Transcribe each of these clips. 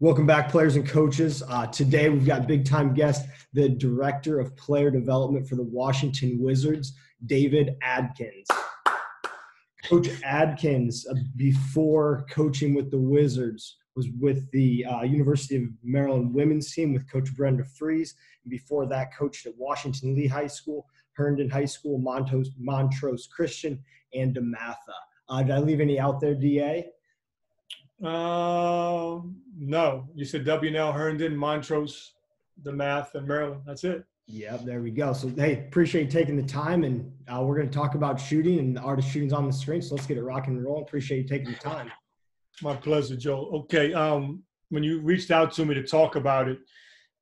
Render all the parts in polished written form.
Welcome back, players and coaches. Today we've got big time guest, the Director of Player Development for the Washington Wizards, David Adkins. Coach Adkins, before coaching with the Wizards, was with the University of Maryland women's team with Coach Brenda Fries. And before that, coached at Washington Lee High School, Herndon High School, Montrose Christian, and DeMatha. Did I leave any out there, DA? No. You said W&L, Herndon, Montrose, DeMatha, and Maryland. That's it. Yep, there we go. So, hey, appreciate you taking the time, and we're going to talk about shooting, and the art of shooting's on the screen, so let's get it rock and roll. Appreciate you taking the time. My pleasure, Joe. Okay, when you reached out to me to talk about it,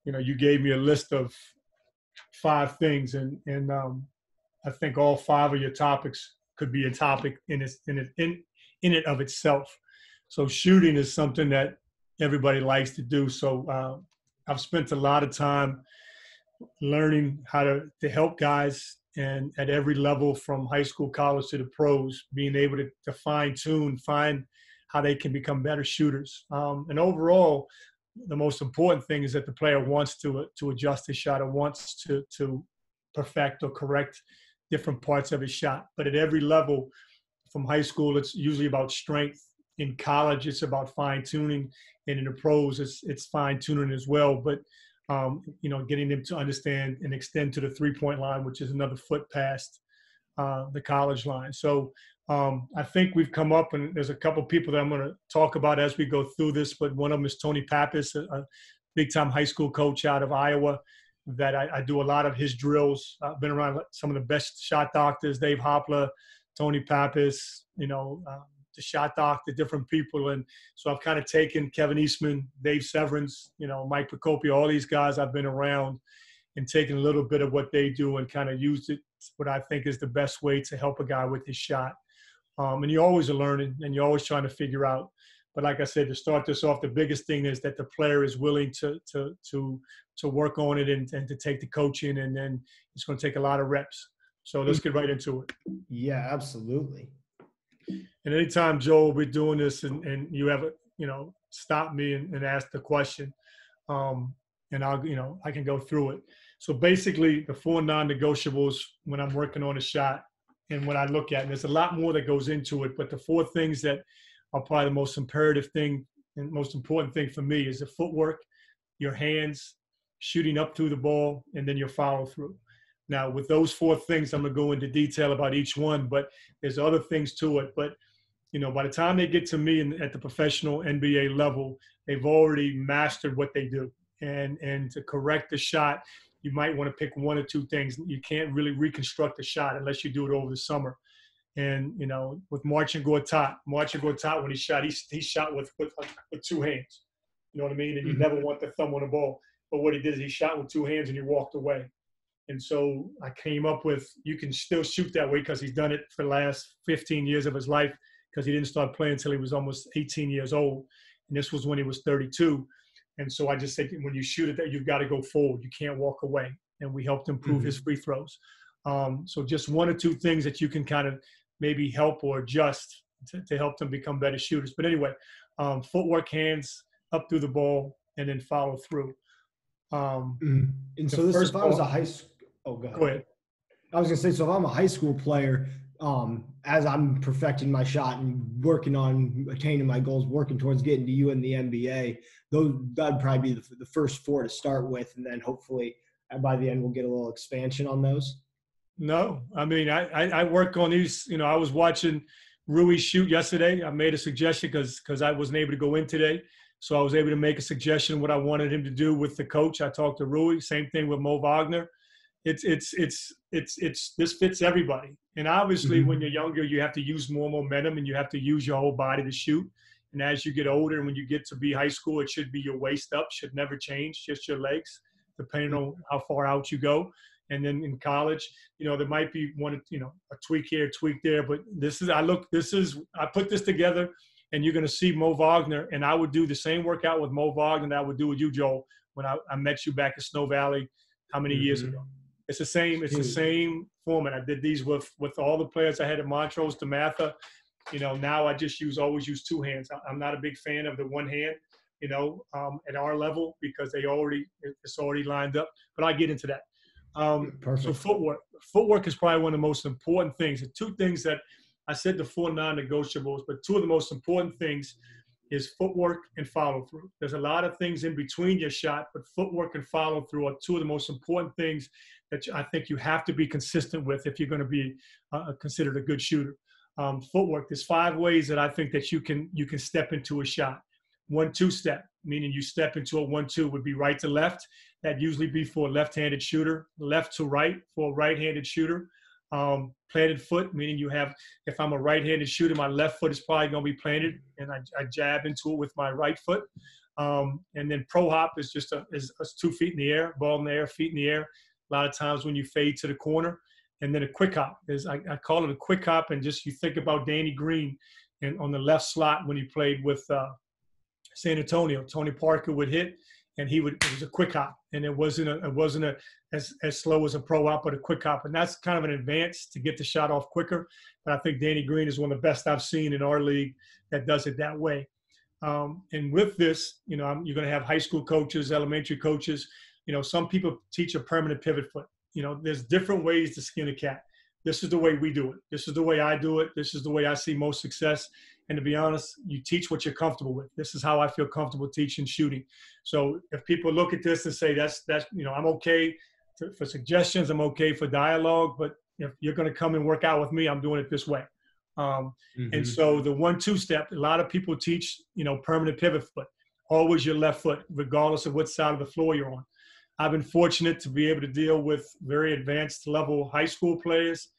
you gave me a list of 5 things, and I think all 5 of your topics could be a topic in it of itself. So shooting is something that everybody likes to do. So I've spent a lot of time learning how to help guys, and at every level from high school, college to the pros, being able to fine-tune, find how they can become better shooters. And overall, the most important thing is that the player wants to adjust his shot or wants to perfect or correct different parts of his shot. But at every level, from high school, it's usually about strength. In college, it's about fine-tuning. And in the pros, it's fine-tuning as well. But getting them to understand and extend to the three-point line, which is another foot past the college line. So I think we've come up, and there's a couple people that I'm going to talk about as we go through this, but one of them is Tony Pappas, a big-time high school coach out of Iowa that I do a lot of his drills. I've been around some of the best shot doctors, Dave Hopler, Tony Pappas, the shot doctor, different people. And so I've kind of taken Kevin Eastman, Dave Severance, Mike Procopio, all these guys I've been around, and taken a little bit of what they do and kind of used it, what I think is the best way to help a guy with his shot. And you always are learning, and you're always trying to figure out. But like I said, to start this off, the biggest thing is that the player is willing to work on it and to take the coaching, and then it's going to take a lot of reps. So let's get right into it. Yeah, absolutely. And anytime, Joel, we're doing this and you ever, stop me and ask the question, and I can go through it. So basically the 4 non-negotiables when I'm working on a shot and when I look at it, and there's a lot more that goes into it, but the 4 things that are probably the most imperative thing and most important thing for me is the footwork, your hands, shooting up through the ball, and then your follow through. Now, with those 4 things, I'm going to go into detail about each one, but there's other things to it. But, by the time they get to me at the professional NBA level, they've already mastered what they do. And to correct the shot, you might want to pick 1 or 2 things. You can't really reconstruct a shot unless you do it over the summer. And, with Marcin Gortat, when he shot, he shot with 2 hands. You know what I mean? And you never want the thumb on the ball. But what he did is he shot with 2 hands and he walked away. And so I came up with, you can still shoot that way because he's done it for the last 15 years of his life, because he didn't start playing until he was almost 18 years old. And this was when he was 32. And so I just said, when you shoot it, that you've got to go forward. You can't walk away. And we helped improve his free throws. So just 1 or 2 things that you can kind of maybe help or adjust to help them become better shooters. But anyway, footwork, hands, up through the ball, and then follow through. And so this, if I was a high school, go ahead. I was going to say, so if I'm a high school player, as I'm perfecting my shot and working on attaining my goals, working towards getting to you in the NBA, that'd probably be the first 4 to start with. And then hopefully by the end, we'll get a little expansion on those. No, I mean, I work on these, I was watching Rui shoot yesterday. I made a suggestion because I wasn't able to go in today. So I was able to make a suggestion what I wanted him to do with the coach. I talked to Rui, same thing with Mo Wagner. This fits everybody. And obviously when you're younger, you have to use more momentum and you have to use your whole body to shoot. And as you get older, and when you get to be high school, it should be your waist up, should never change, just your legs, depending on how far out you go. And then in college, there might be a tweak here, tweak there, but I put this together, and you're going to see Mo Wagner, and I would do the same workout with Mo Wagner that I would do with you, Joel, when I met you back at Snow Valley, how many years ago? It's the same format. I did these with all the players I had at Montrose, DeMatha. Now I just always use 2 hands. I'm not a big fan of the 1 hand. at our level because it's already lined up. But I get into that. Perfect. So footwork is probably one of the most important things. The two things that I said, the 4 non-negotiables, but two of the most important things is footwork and follow through. There's a lot of things in between your shot, but footwork and follow through are two of the most important things that I think you have to be consistent with if you're going to be considered a good shooter. Footwork, there's 5 ways that I think that you can step into a shot. 1-2 step, meaning you step into a 1-2 would be right to left. That usually be for a left-handed shooter. Left to right for a right-handed shooter. Planted foot, meaning if I'm a right-handed shooter, my left foot is probably going to be planted, and I jab into it with my right foot. And then pro hop is just is 2 feet in the air, ball in the air, feet in the air. A lot of times when you fade to the corner. And then a quick hop is I call it a quick hop, and just you think about Danny Green and on the left slot when he played with San Antonio. Tony Parker would hit, and it was a quick hop, and it wasn't as slow as a pro hop, but a quick hop, and that's kind of an advance to get the shot off quicker. But I think Danny Green is one of the best I've seen in our league that does it that way. And with this, you're going to have high school coaches, elementary coaches. Some people teach a permanent pivot foot. There's different ways to skin a cat. This is the way we do it. This is the way I do it. This is the way I see most success. And to be honest, you teach what you're comfortable with. This is how I feel comfortable teaching shooting. So if people look at this and say that's I'm okay for suggestions, I'm okay for dialogue, but if you're going to come and work out with me, I'm doing it this way. And so the 1-2 step, a lot of people teach, permanent pivot foot, always your left foot, regardless of what side of the floor you're on. I've been fortunate to be able to deal with very advanced level high school players,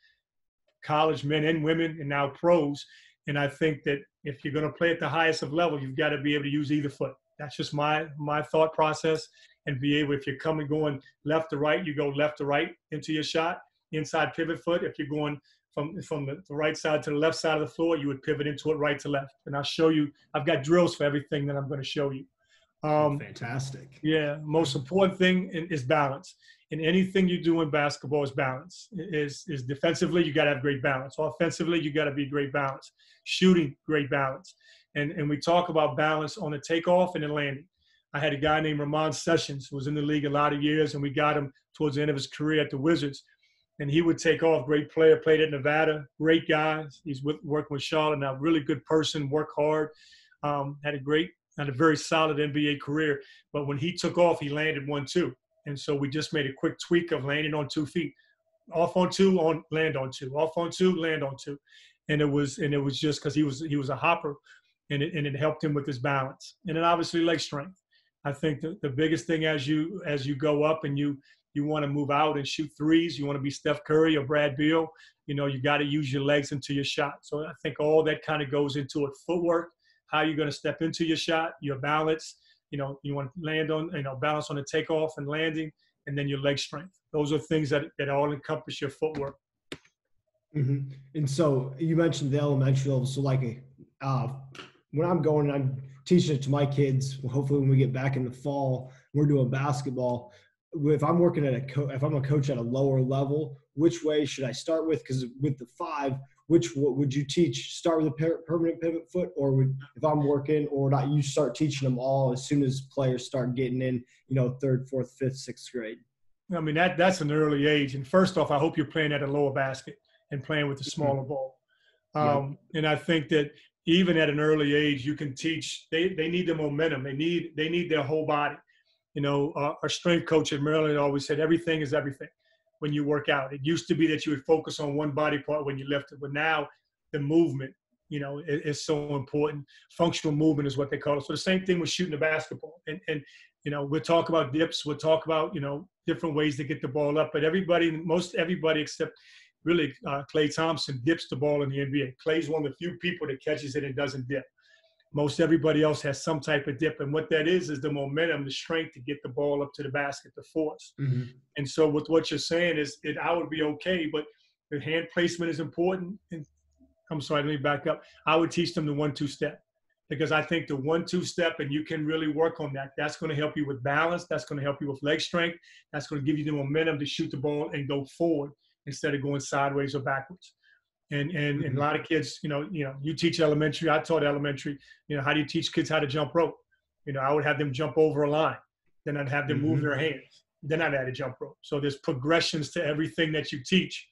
college men and women, and now pros. And I think that if you're going to play at the highest of level, you've got to be able to use either foot. That's just my thought process. And be able, if you're going left to right, you go left to right into your shot, inside pivot foot. If you're going from the right side to the left side of the floor, you would pivot into it right to left. And I'll show you, I've got drills for everything that I'm going to show you. Fantastic. Yeah, most important thing is balance. And anything you do in basketball is balance. Is defensively, you got to have great balance. Offensively, you got to be great balance. Shooting, great balance. And we talk about balance on the takeoff and the landing. I had a guy named Ramon Sessions who was in the league a lot of years, and we got him towards the end of his career at the Wizards. And he would take off, great player, played at Nevada, great guy. He's working with Charlotte now, really good person, work hard, had a very solid NBA career. But when he took off, he landed 1-2. And so we just made a quick tweak of landing on 2 feet. Off on 2, land on 2. Off on 2, land on 2. And it was just because he was a hopper, and it helped him with his balance. And then obviously leg strength. I think the biggest thing as you go up and you want to move out and shoot threes, you want to be Steph Curry or Brad Beal, you got to use your legs into your shot. So I think all that kind of goes into it. Footwork, how you're going to step into your shot, your balance, you want to land on, balance on the takeoff and landing, and then your leg strength. Those are things that all encompass your footwork. Mm-hmm. And so you mentioned the elementary level. So like when I'm going and I'm teaching it to my kids, hopefully when we get back in the fall, we're doing basketball. If I'm working if I'm a coach at a lower level, which way should I start with? Because with the 5, what would you teach? Start with a permanent pivot foot, or if I'm working or not, you start teaching them all as soon as players start getting in, 3rd, 4th, 5th, 6th grade? I mean, that's an early age. And first off, I hope you're playing at a lower basket and playing with a smaller ball. And I think that even at an early age, you can teach. They need the momentum. They need their whole body. Our strength coach at Maryland always said everything is everything when you work out. It used to be that you would focus on one body part when you lifted, but now the movement, is so important. Functional movement is what they call it. So the same thing with shooting a basketball. And we'll talk about dips. We'll talk about, different ways to get the ball up. But most everybody except really Klay Thompson dips the ball in the NBA. Klay's one of the few people that catches it and doesn't dip. Most everybody else has some type of dip. And what that is the momentum, the strength to get the ball up to the basket, the force. Mm-hmm. And so with what you're saying is I would be okay, but the hand placement is important. And I'm sorry, let me back up. I would teach them the 1-2 step, because I think the 1-2 step, and you can really work on that. That's going to help you with balance. That's going to help you with leg strength. That's going to give you the momentum to shoot the ball and go forward instead of going sideways or backwards. And a lot of kids, you teach elementary. I taught elementary. How do you teach kids how to jump rope? I would have them jump over a line. Then I'd have them move their hands. Then I'd add a jump rope. So there's progressions to everything that you teach.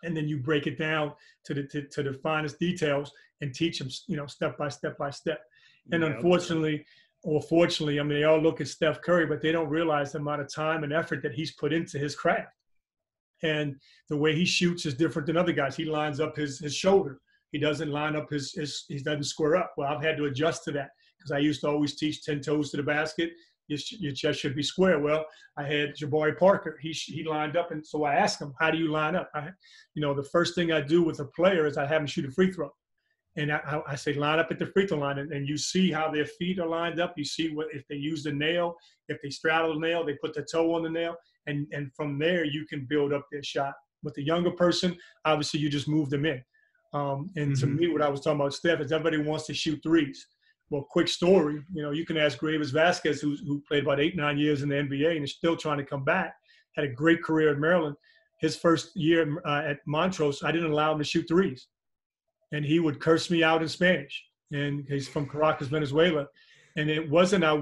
And then you break it down to the finest details and teach them, step by step by step. And unfortunately, or fortunately, I mean, they all look at Steph Curry, but they don't realize the amount of time and effort that he's put into his craft. And the way he shoots is different than other guys. He lines up his shoulder. He doesn't line up he doesn't square up. Well, I've had to adjust to that because I used to always teach 10 toes to the basket. Your chest should be square. Well, I had Jabari Parker. He lined up, and so I asked him, "How do you line up?" The first thing I do with a player is I have him shoot a free throw, and I say line up at the free throw line, and you see how their feet are lined up. You see if they use the nail, if they straddle the nail, they put the toe on the nail, and from there you can build up their shot. With the younger person, obviously you just move them in. And to me, what I was talking about, Steph, is everybody wants to shoot threes. Well, quick story, you can ask Graves Vasquez, who played about 8-9 years in the NBA and is still trying to come back, had a great career at Maryland. His first year at Montrose, I didn't allow him to shoot threes. And he would curse me out in Spanish. And he's from Caracas, Venezuela. And it wasn't, I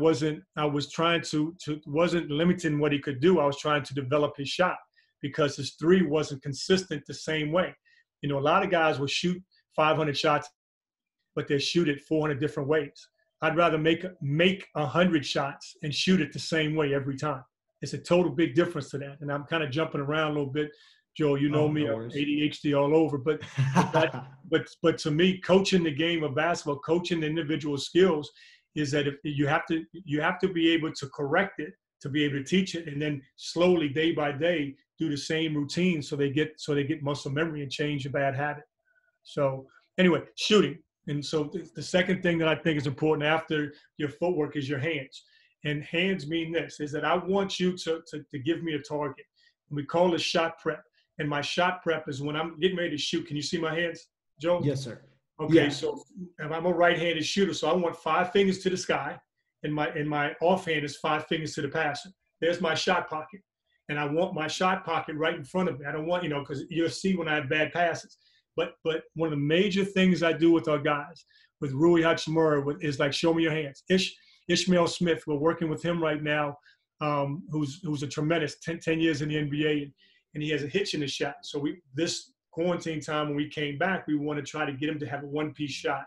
was trying to wasn't limiting what he could do. I was trying to develop his shot because his three wasn't consistent the same way. A lot of guys will shoot 500 shots, but they shoot it 400 different ways. I'd rather make 100 shots and shoot it the same way every time. It's a total big difference to that. And I'm kind of jumping around a little bit. Joel, me, I'm ADHD all over. But to me, coaching the game of basketball, coaching the individual skills is that if you have to be able to correct it, to be able to teach it, and then slowly, day by day, do the same routine so they get muscle memory and change a bad habit. So anyway, shooting. And so the second thing that I think is important after your footwork is your hands. And hands mean this, is that I want you to give me a target. And we call it shot prep. And my shot prep is when I'm getting ready to shoot. Can you see my hands, Joe? Yes, sir. Okay, yeah. So if I'm a right-handed shooter, so I want 5 fingers to the sky, and my offhand is 5 fingers to the passer. There's my shot pocket. And I want my shot pocket right in front of me. I don't want, because you'll see when I have bad passes. But one of the major things I do with our guys, with Rui Hachimura, is like, show me your hands. Ishmael Smith, we're working with him right now, who's a tremendous 10 years in the NBA, and he has a hitch in his shot. So this quarantine time when we came back, we want to try to get him to have a one-piece shot.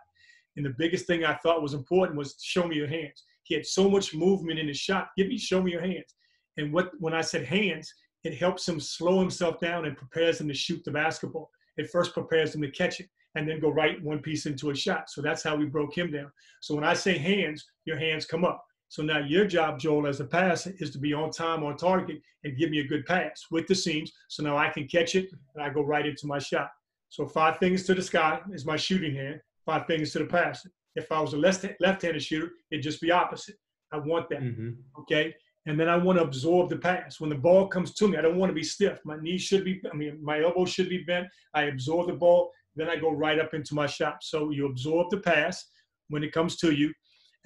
And the biggest thing I thought was important was show me your hands. He had so much movement in his shot. Show me your hands. And when I said hands, it helps him slow himself down and prepares him to shoot the basketball. It first prepares him to catch it and then go right one piece into a shot. So that's how we broke him down. So when I say hands, your hands come up. So now your job, Joel, as a passer, is to be on time, on target, and give me a good pass with the seams. So now I can catch it and I go right into my shot. So 5 fingers to the sky is my shooting hand, 5 fingers to the passer. If I was a left-handed shooter, it'd just be opposite. I want that, okay? And then I want to absorb the pass. When the ball comes to me, I don't want to be stiff. My my elbow should be bent. I absorb the ball, then I go right up into my shot. So you absorb the pass when it comes to you.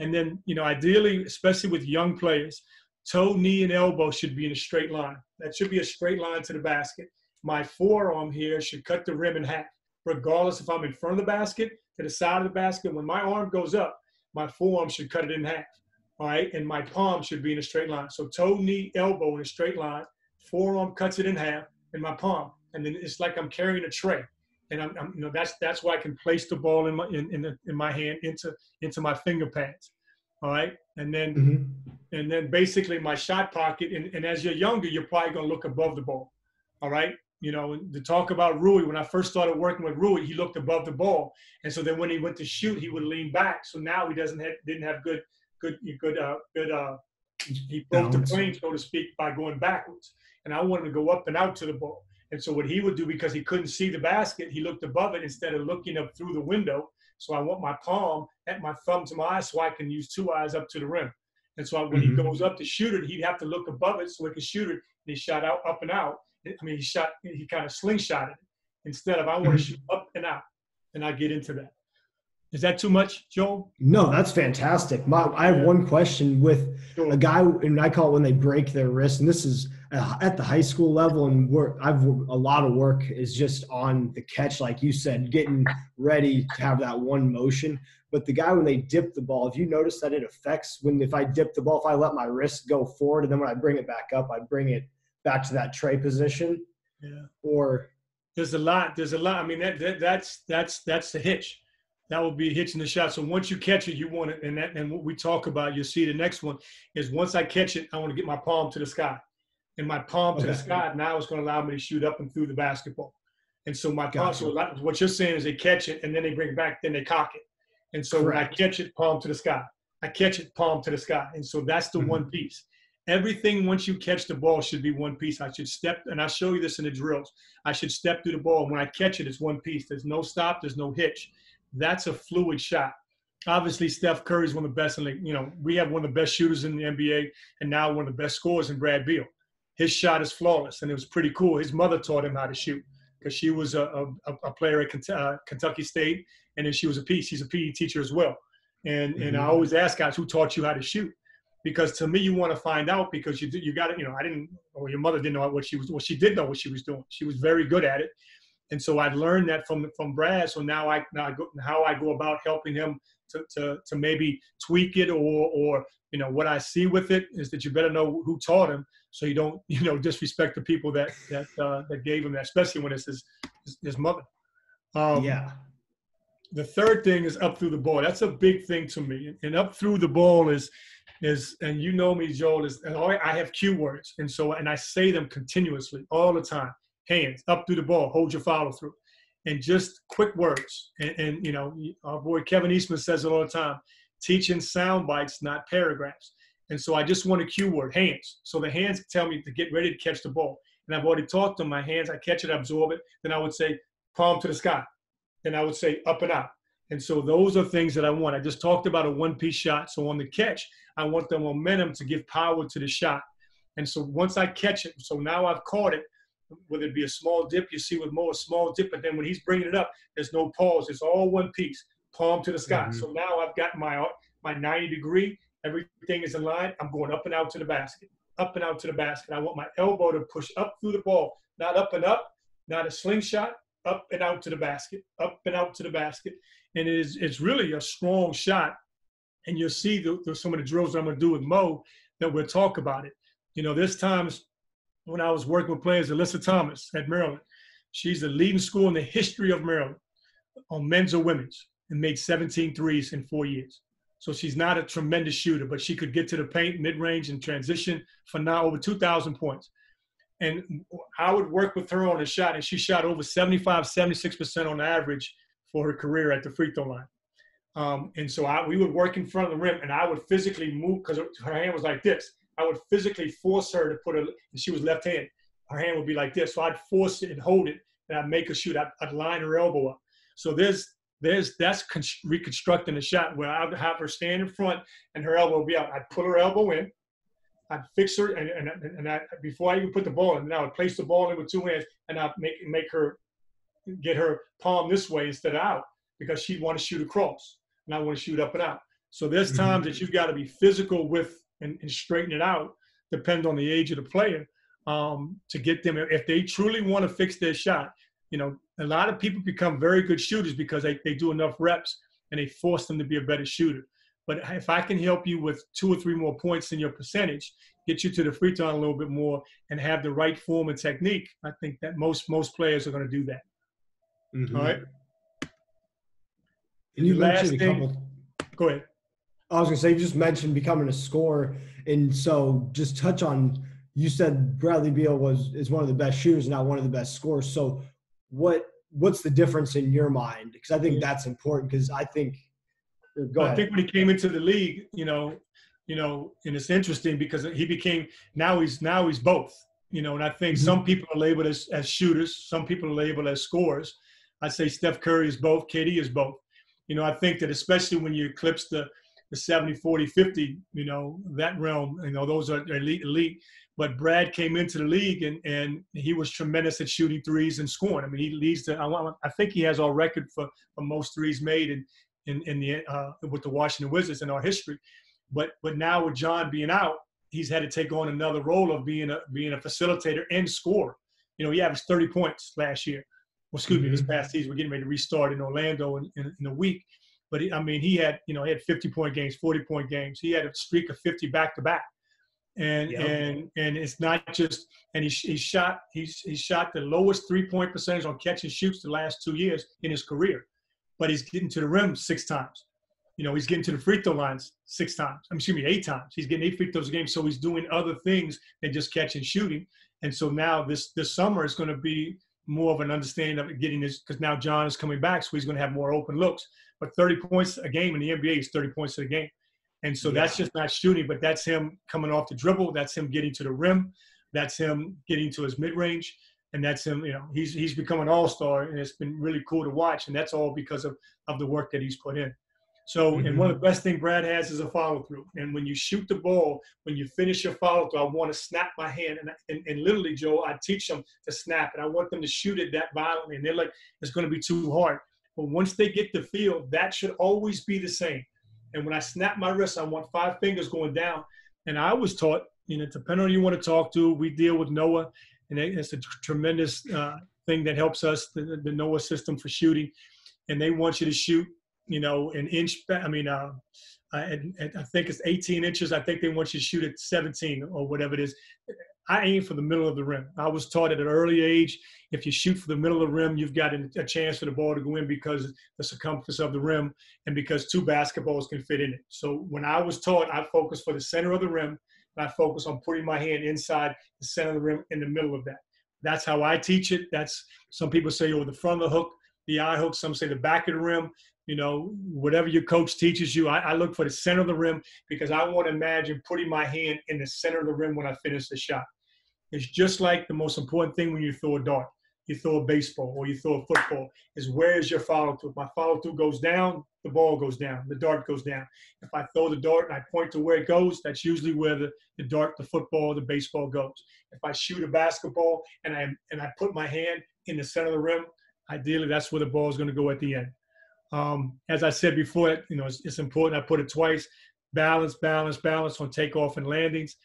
And then, ideally, especially with young players, toe, knee, and elbow should be in a straight line. That should be a straight line to the basket. My forearm here should cut the rim in half, regardless if I'm in front of the basket, to the side of the basket. When my arm goes up, my forearm should cut it in half. All right, and my palm should be in a straight line. So toe, knee, elbow in a straight line, forearm cuts it in half, and my palm, and then it's like I'm carrying a tray, and I'm that's why I can place the ball in my hand into my finger pads. All right, and then basically my shot pocket, and as you're younger, you're probably gonna look above the ball. All right, to talk about Rui, when I first started working with Rui, he looked above the ball, and so then when he went to shoot, he would lean back. So now he didn't have good. He broke the plane, so to speak, by going backwards. And I wanted to go up and out to the ball. And so what he would do, because he couldn't see the basket, he looked above it instead of looking up through the window. So I want my palm at my thumb to my eye so I can use 2 eyes up to the rim. And so when he goes up to shoot it, he'd have to look above it so he could shoot it. And he shot out, up and out. He kind of slingshotted it. Instead of I want to shoot up and out. And I get into that. Is that too much, Joel? No, that's fantastic. I have one question with a guy, and I call it when they break their wrist. And this is at the high school level, and a lot of work is just on the catch, like you said, getting ready to have that one motion. But the guy, when they dip the ball, if you notice that it affects if I dip the ball, if I let my wrist go forward and then when I bring it back up, I bring it back to that tray position. Yeah. Or there's a lot. I mean, that's the hitch. That will be hitching the shot. So once you catch it, you want it. And what we talk about, you'll see the next one is once I catch it, I want to get my palm to the sky. And my palm to the sky now is going to allow me to shoot up and through the basketball. And so my palm, so what you're saying is they catch it and then they bring it back, then they cock it. And so when I catch it, palm to the sky. I catch it, palm to the sky. And so that's the one piece. Everything, once you catch the ball, should be one piece. I should step, and I'll show you this in the drills. I should step through the ball. When I catch it, it's one piece. There's no stop. There's no hitch. That's a fluid shot. Obviously, Steph Curry is one of the best. We have one of the best shooters in the NBA, and now one of the best scorers in Brad Beal. His shot is flawless, and it was pretty cool. His mother taught him how to shoot because she was a player at Kentucky State, and then she's a PE teacher as well. And I always ask guys, who taught you how to shoot? Because to me, you want to find out because you got it. Your mother didn't know what she was. Well, she did know what she was doing. She was very good at it, and so I learned that from Brad. So now how I go about helping him to maybe tweak it or what I see with it is that you better know who taught him, so you don't disrespect the people that gave him that, especially when it's his mother. The third thing is up through the ball. That's a big thing to me, and up through the ball is and you know me, Joel, I have cue words, and I say them continuously all the time. Hands up through the ball, hold your follow through, and just quick words. And our boy Kevin Eastman says it all the time: teaching sound bites, not paragraphs. And so I just want a cue word, hands. So the hands tell me to get ready to catch the ball. And I've already taught them my hands. I catch it, I absorb it. Then I would say palm to the sky. Then I would say up and out. And so those are things that I want. I just talked about a one-piece shot. So on the catch, I want the momentum to give power to the shot. And so once I catch it, so now I've caught it, whether it be a small dip, you see with Mo, a small dip, but then when he's bringing it up, there's no pause. It's all one piece, palm to the sky. So now I've got my 90 degree, everything is in line. I'm going up and out to the basket, up and out to the basket. I want my elbow to push up through the ball, not up and up, not a slingshot, up and out to the basket, up and out to the basket. And it's really a strong shot. And you'll see some of the drills I'm going to do with Mo that we'll talk about it. There's times when I was working with players, Alyssa Thomas at Maryland. She's the leading scorer in the history of Maryland on men's or women's and made 17 threes in 4 years. So she's not a tremendous shooter, but she could get to the paint, mid-range, and transition for now over 2,000 points. And I would work with her on a shot, and she shot over 75, 76% on average for her career at the free throw line. And so we would work in front of the rim, and I would physically move because her hand was like this. I would physically force her to put her, and she was left-handed. Her hand would be like this. So I'd force it and hold it, and I'd make her shoot. I'd line her elbow up. So that's reconstructing the shot where I'd have her stand in front and her elbow would be out. I'd pull her elbow in. I'd fix her, and before I even put the ball in, I would place the ball in with two hands, and I'd make her get her palm this way instead of out because she'd want to shoot across, and I want to shoot up and out. So there's times that you've got to be physical with and straighten it out, depend on the age of the player, to get them. If they truly want to fix their shot, a lot of people become very good shooters because they do enough reps and they force them to be a better shooter. But if I can help you with 2 or 3 more points in your percentage, get you to the free throw line a little bit more, and have the right form and technique, I think that most players are going to do that. All right. And you mentioned a couple. Go ahead. I was going to say, you just mentioned becoming a scorer. And so just touch on, you said Bradley Beal is one of the best shooters, not one of the best scorers. So what's the difference in your mind? Because I think that's important because I think I think when he came into the league, and it's interesting because he became, now he's both, and I think some people are labeled as shooters. Some people are labeled as scorers. I say Steph Curry is both. KD is both. I think that especially when you eclipse the 70, 40, 50, that realm, those are elite. But Brad came into the league and he was tremendous at shooting threes and scoring. I mean, he leads I think he has our record for most threes made with the Washington Wizards in our history. But now with John being out, he's had to take on another role of being a facilitator and scorer. You know, he averaged 30 points last year. Well, excuse me, this past season. We're getting ready to restart in Orlando in a week. But he had 50-point games, 40-point games. He had a streak of 50 back to back. And it's not just, and he shot the lowest 3-point percentage on catch and shoots the last 2 years in his career, but he's getting to the rim 6 times. You know, he's getting to the free throw lines 6 times. 8 times. He's getting 8 free throws a game, so he's doing other things than just catch and shooting. And so now this summer is going to be more of an understanding of getting this, because now John is coming back, so he's going to have more open looks. But 30 points a game in the NBA is 30 points a game. And so that's just not shooting, but that's him coming off the dribble. That's him getting to the rim. That's him getting to his mid-range. And that's him, he's become an all-star, and it's been really cool to watch. And that's all because of the work that he's put in. So, and one of the best things Brad has is a follow-through. And when you shoot the ball, when you finish your follow-through, I want to snap my hand. And literally, Joe, I teach them to snap, and I want them to shoot it that violently. And they're like, it's going to be too hard. But once they get the feel, that should always be the same. And when I snap my wrist, I want 5 fingers going down. And I was taught, depending on who you want to talk to, we deal with Noah, and it's a tremendous thing that helps us, the Noah system for shooting. And they want you to shoot, an inch. I think it's 18 inches. I think they want you to shoot at 17 or whatever it is. I aim for the middle of the rim. I was taught at an early age, if you shoot for the middle of the rim, you've got a chance for the ball to go in because the circumference of the rim and because 2 basketballs can fit in it. So when I was taught, I focused for the center of the rim, and I focus on putting my hand inside the center of the rim in the middle of that. That's how I teach it. That's, some people say, the front of the hook, the eye hook. Some say the back of the rim. Whatever your coach teaches you, I look for the center of the rim because I want to imagine putting my hand in the center of the rim when I finish the shot. It's just like the most important thing when you throw a dart, you throw a baseball, or you throw a football, is where's your follow-through? If my follow-through goes down, the ball goes down, the dart goes down. If I throw the dart and I point to where it goes, that's usually where the dart, the football, the baseball goes. If I shoot a basketball and I put my hand in the center of the rim, ideally that's where the ball is going to go at the end. As I said before, it's important. I put it twice: balance on takeoff and landings.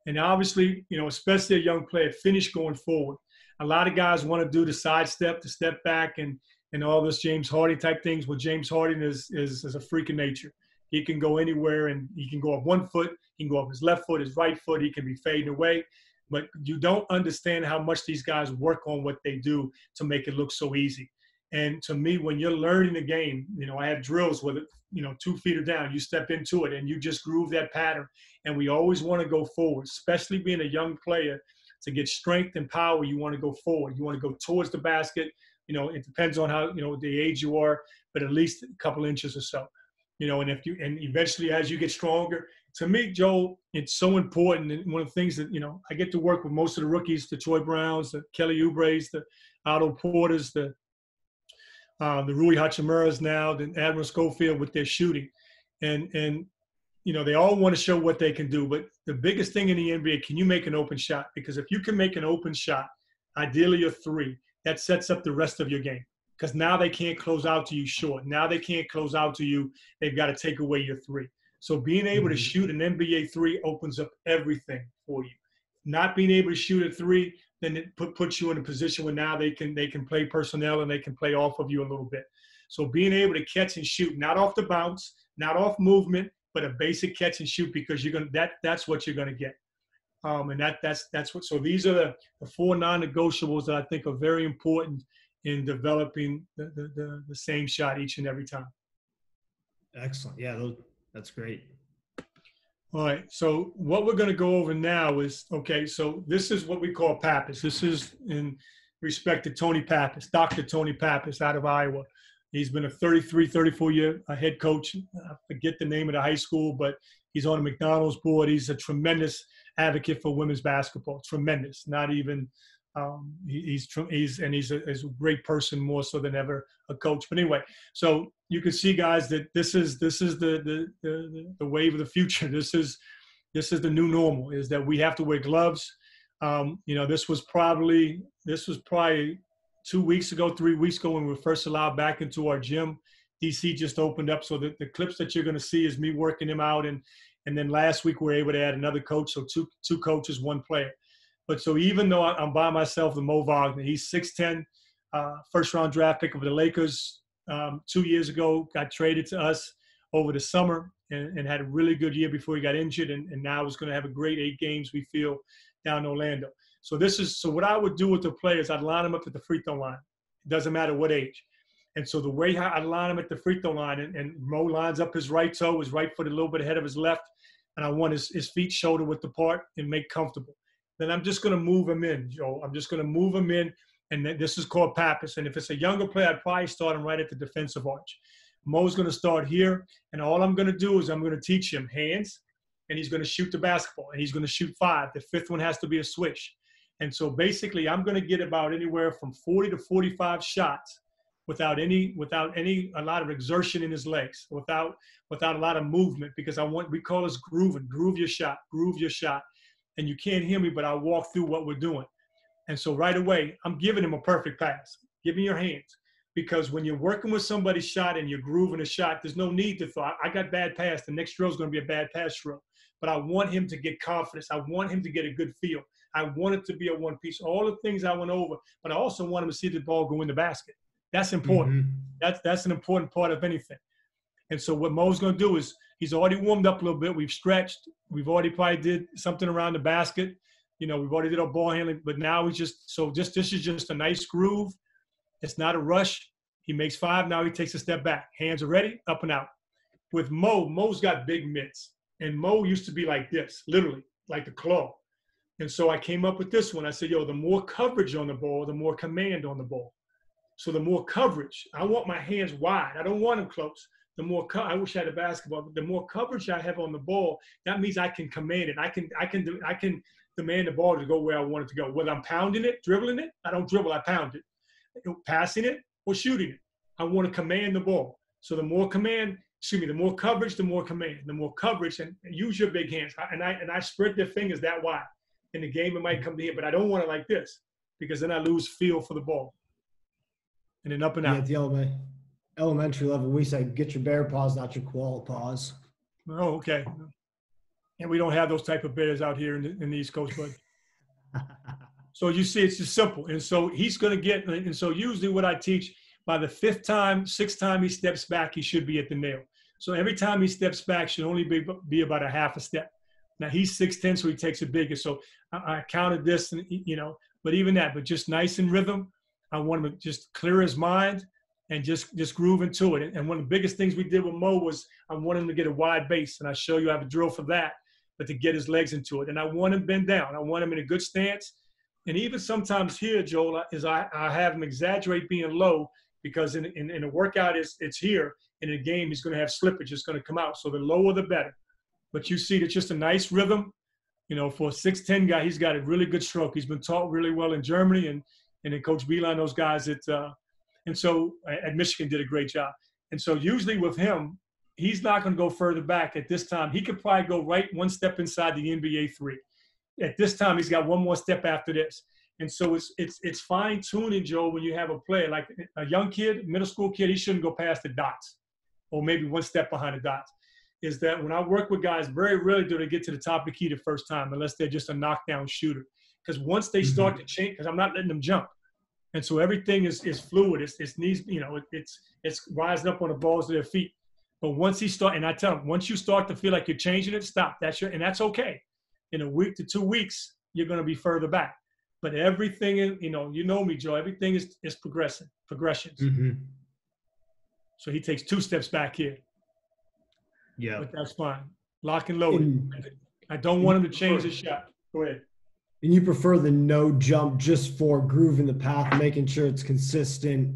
And obviously, especially a young player, finish going forward. A lot of guys want to do the sidestep, the step back, and all this James Harden type things. Well, James Harden is a freak of nature. He can go anywhere, and he can go up 1 foot. He can go up his left foot, his right foot. He can be fading away. But you don't understand how much these guys work on what they do to make it look so easy. And to me, when you're learning the game, I have drills with it, 2 feet or down, you step into it and you just groove that pattern. And we always want to go forward, especially being a young player. To get strength and power, you want to go forward. You want to go towards the basket. It depends on how, the age you are, but at least a couple inches or so. And eventually as you get stronger, to me, Joel, it's so important. And one of the things that, I get to work with most of the rookies, the Troy Browns, the Kelly Oubre's, the Otto Porters, the Rui Hachimuras now, the Admiral Schofield with their shooting. And they all want to show what they can do. But the biggest thing in the NBA, can you make an open shot? Because if you can make an open shot, ideally a 3, that sets up the rest of your game. Because now they can't close out to you short. Now they can't close out to you. They've got to take away your 3. So being able to shoot an NBA 3 opens up everything for you. Not being able to shoot a 3, then it puts you in a position where now they can play personnel and they can play off of you a little bit. So being able to catch and shoot, not off the bounce, not off movement, but a basic catch and shoot, because that's what you're gonna get. And that's what. So these are the 4 non-negotiables that I think are very important in developing the same shot each and every time. Excellent. Yeah, that's great. All right, so what we're going to go over now is, okay, so this is what we call Pappas. This is in respect to Tony Pappas, Dr. Tony Pappas out of Iowa. He's been a 34-year head coach. I forget the name of the high school, but he's on the McDonald's board. He's a tremendous advocate for women's basketball. Tremendous. Not even he's a great person, more so than ever a coach. But anyway, so you can see, guys, that this is the wave of the future. This is the new normal, is that we have to wear gloves. This was probably 2 weeks ago, 3 weeks ago, when we were first allowed back into our gym. DC just opened up, so the clips that you're going to see is me working him out, and And then last week we were able to add another coach, so two coaches, one player. But so even though I'm by myself, the Mo Wagner, he's 6'10", first-round draft pick of the Lakers 2 years ago, got traded to us over the summer and had a really good year before he got injured, and now is going to have a great 8 games, we feel, down in Orlando. So what I would do with the players, I'd line them up at the free throw line. It doesn't matter what age. And so the way I line him at the free throw line, and Mo lines up his right toe, his right foot a little bit ahead of his left, and I want his feet shoulder width apart and make comfortable. Then I'm just going to move him in, Joe. I'm just going to move him in, and this is called Pappas. And if it's a younger player, I'd probably start him right at the defensive arch. Mo's going to start here, and all I'm going to do is I'm going to teach him hands, and he's going to shoot the basketball, and he's going to shoot 5. The 5th one has to be a switch. And so basically I'm going to get about anywhere from 40 to 45 shots without a lot of exertion in his legs, without a lot of movement, because we call this grooving, groove your shot. And you can't hear me, but I'll walk through what we're doing. And so right away, I'm giving him a perfect pass. Give me your hands. Because when you're working with somebody's shot and you're grooving a shot, there's no need to throw. I got bad pass. The next drill is going to be a bad pass drill. But I want him to get confidence. I want him to get a good feel. I want it to be a one piece. All the things I went over, but I also want him to see the ball go in the basket. That's important. Mm-hmm. That's an important part of anything. And so what Mo's going to do is he's already warmed up a little bit. We've stretched. We've already probably did something around the basket. We've already did our ball handling, but now this is just a nice groove. It's not a rush. He makes 5. Now he takes a step back. Hands are ready, up and out. With Mo's got big mitts. And Mo used to be like this, literally, like the claw. And so I came up with this one. I said, the more coverage on the ball, the more command on the ball. So the more coverage, I want my hands wide. I don't want them close. I wish I had a basketball, but the more coverage I have on the ball, that means I can command it. I can demand the ball to go where I want it to go. Whether I'm pounding it, dribbling it, I don't dribble, I pound it. Passing it or shooting it. I want to command the ball. So the more coverage, the more command. The more coverage, and use your big hands. And I spread their fingers that wide. In the game, it might come to here, but I don't want it like this because then I lose feel for the ball. And then up and out. Yeah, at the elementary level, we say get your bear paws, not your koala paws. Oh, okay. And we don't have those type of bears out here in the East Coast, but so you see, it's just simple. And so he's going to get, and so usually what I teach, by the 5th time, 6th time he steps back, he should be at the nail. So every time he steps back should only be about a half a step. Now he's 6'10", so he takes it bigger. So I counted this, and but even that, but just nice in rhythm. I want him to just clear his mind and just groove into it. And one of the biggest things we did with Mo was I want him to get a wide base, and I show you I have a drill for that, but to get his legs into it. And I want him bend down. I want him in a good stance. And even sometimes here, Joel, is I have him exaggerate being low because in a workout it's here. In a game, he's going to have slippage. It's going to come out. So the lower, the better. But you see, it's just a nice rhythm. For a 6'10" guy, he's got a really good stroke. He's been taught really well in Germany, and then Coach Beeline, those guys and so at Michigan did a great job. And so usually with him, he's not going to go further back at this time. He could probably go right one step inside the NBA 3. At this time, he's got one more step after this. And so it's fine tuning, Joe, when you have a player like a young kid, middle school kid, he shouldn't go past the dots or maybe one step behind the dots. Is that when I work with guys, very rarely do they get to the top of the key the first time unless they're just a knockdown shooter. Because once they start to change, because I'm not letting them jump. And so everything is fluid. It's knees, it's rising up on the balls of their feet. But once he start, and I tell them, once you start to feel like you're changing it, stop. And that's okay. In a week to 2 weeks, you're going to be further back. But everything, you know me, Joe, everything is progressions. Mm-hmm. So he takes 2 steps back here. Yeah. But that's fine. Lock and load. I don't want him to change his shot. Go ahead. And you prefer the no jump just for grooving the path, making sure it's consistent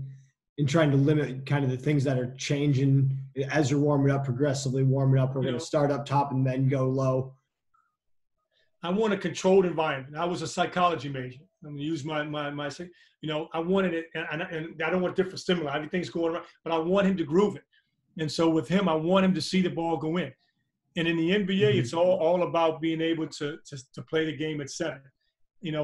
and trying to limit kind of the things that are changing as you're warming up, progressively warming up. We're going to start up top and then go low. I want a controlled environment. I was a psychology major. I'm going to use my I wanted it, and I don't want different stimuli. Everything's going around, but I want him to groove it. And so with him, I want him to see the ball go in. And in the NBA, it's all about being able to play the game at 7.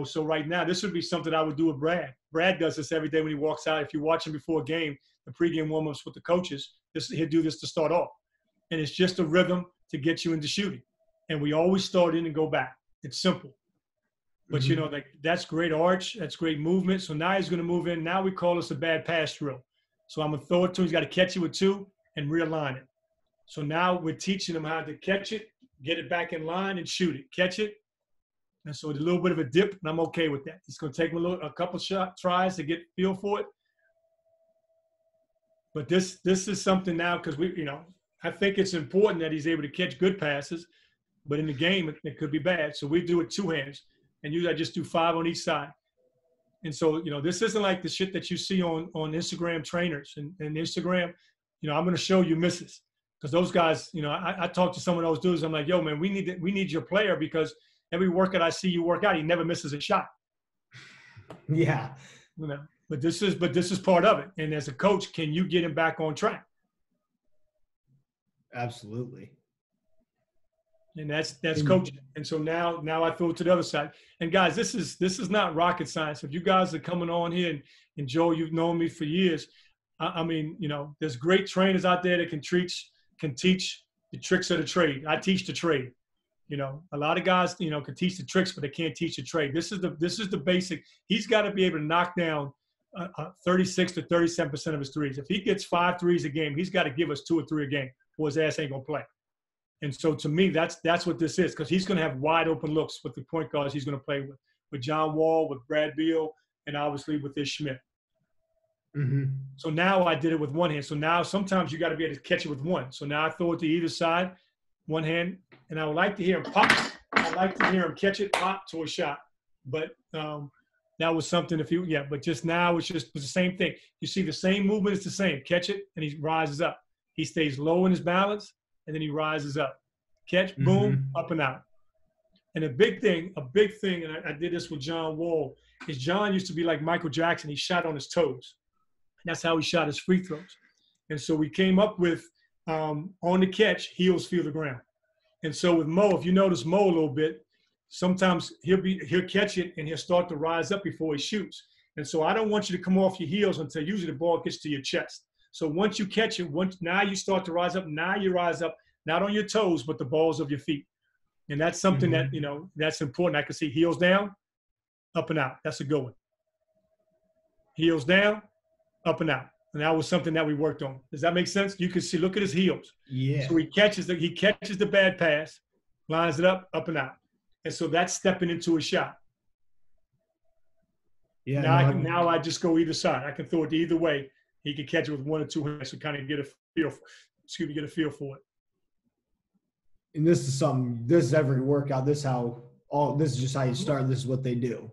So right now, this would be something I would do with Brad. Brad does this every day when he walks out. If you watch him before a game, the pregame warm-ups with the coaches, he'll do this to start off. And it's just a rhythm to get you into shooting. and we always start in and go back. It's simple. But, you know, like that's great arch. That's great movement. So now he's going to move in. Now we call this a bad pass drill. So I'm going to throw it to him. He's got to catch it with 2 and realign it. So now we're teaching him how to catch it, get it back in line, and shoot it. Catch it. And so it's a little bit of a dip, and I'm okay with that. It's going to take him a couple tries to get feel for it. But this is something now because I think it's important that he's able to catch good passes. But in the game, it could be bad. So we do it 2 hands. And usually I just do 5 on each side. And so, this isn't like the shit that you see on Instagram trainers and Instagram. I'm going to show you misses because those guys, I talk to some of those dudes. I'm like, yo, man, we need your player because every workout I see you work out, he never misses a shot. Yeah. But this is part of it. And as a coach, can you get him back on track? Absolutely. And that's coaching. And so now I throw it to the other side. And guys, this is not rocket science. If you guys are coming on here, and Joe, you've known me for years. I mean, there's great trainers out there that can teach the tricks of the trade. I teach the trade. A lot of guys, can teach the tricks, but they can't teach the trade. This is the basic. He's got to be able to knock down 36 to 37% of his threes. If he gets 5 threes a game, he's got to give us 2 or 3 a game, or his ass ain't gonna play. And so to me, that's what this is, because he's going to have wide open looks with the point guards he's going to play with John Wall, with Brad Beal, and obviously with this Schmidt. So now I did it with 1 hand. So now sometimes you got to be able to catch it with 1. So now I throw it to either side, 1 hand, and I would like to hear him pop. I like to hear him catch it, pop to a shot. But that was something but just now it's the same thing. You see the same movement is the same. Catch it, and he rises up. He stays low in his balance, and then he rises up. Catch, boom, up and out. And a big thing, and I did this with John Wall, is John used to be like Michael Jackson. He shot on his toes. And that's how he shot his free throws. And so we came up with, on the catch, heels feel the ground. And so with Mo, if you notice Mo a little bit, sometimes he'll catch it and he'll start to rise up before he shoots. And so I don't want you to come off your heels until usually the ball gets to your chest. So once you catch it, now you start to rise up. Now you rise up, not on your toes, but the balls of your feet. And that's something that, that's important. I can see heels down, up and out. That's a good one. Heels down, up and out. And that was something that we worked on. Does that make sense? You can see, look at his heels. Yeah. So he catches the bad pass, lines it up and out. And so that's stepping into a shot. Yeah. Now I just go either side. I can throw it either way. He can catch it with 1 or 2 hands to kind of get a feel for it. And this is every workout. This is just how you start. This is what they do.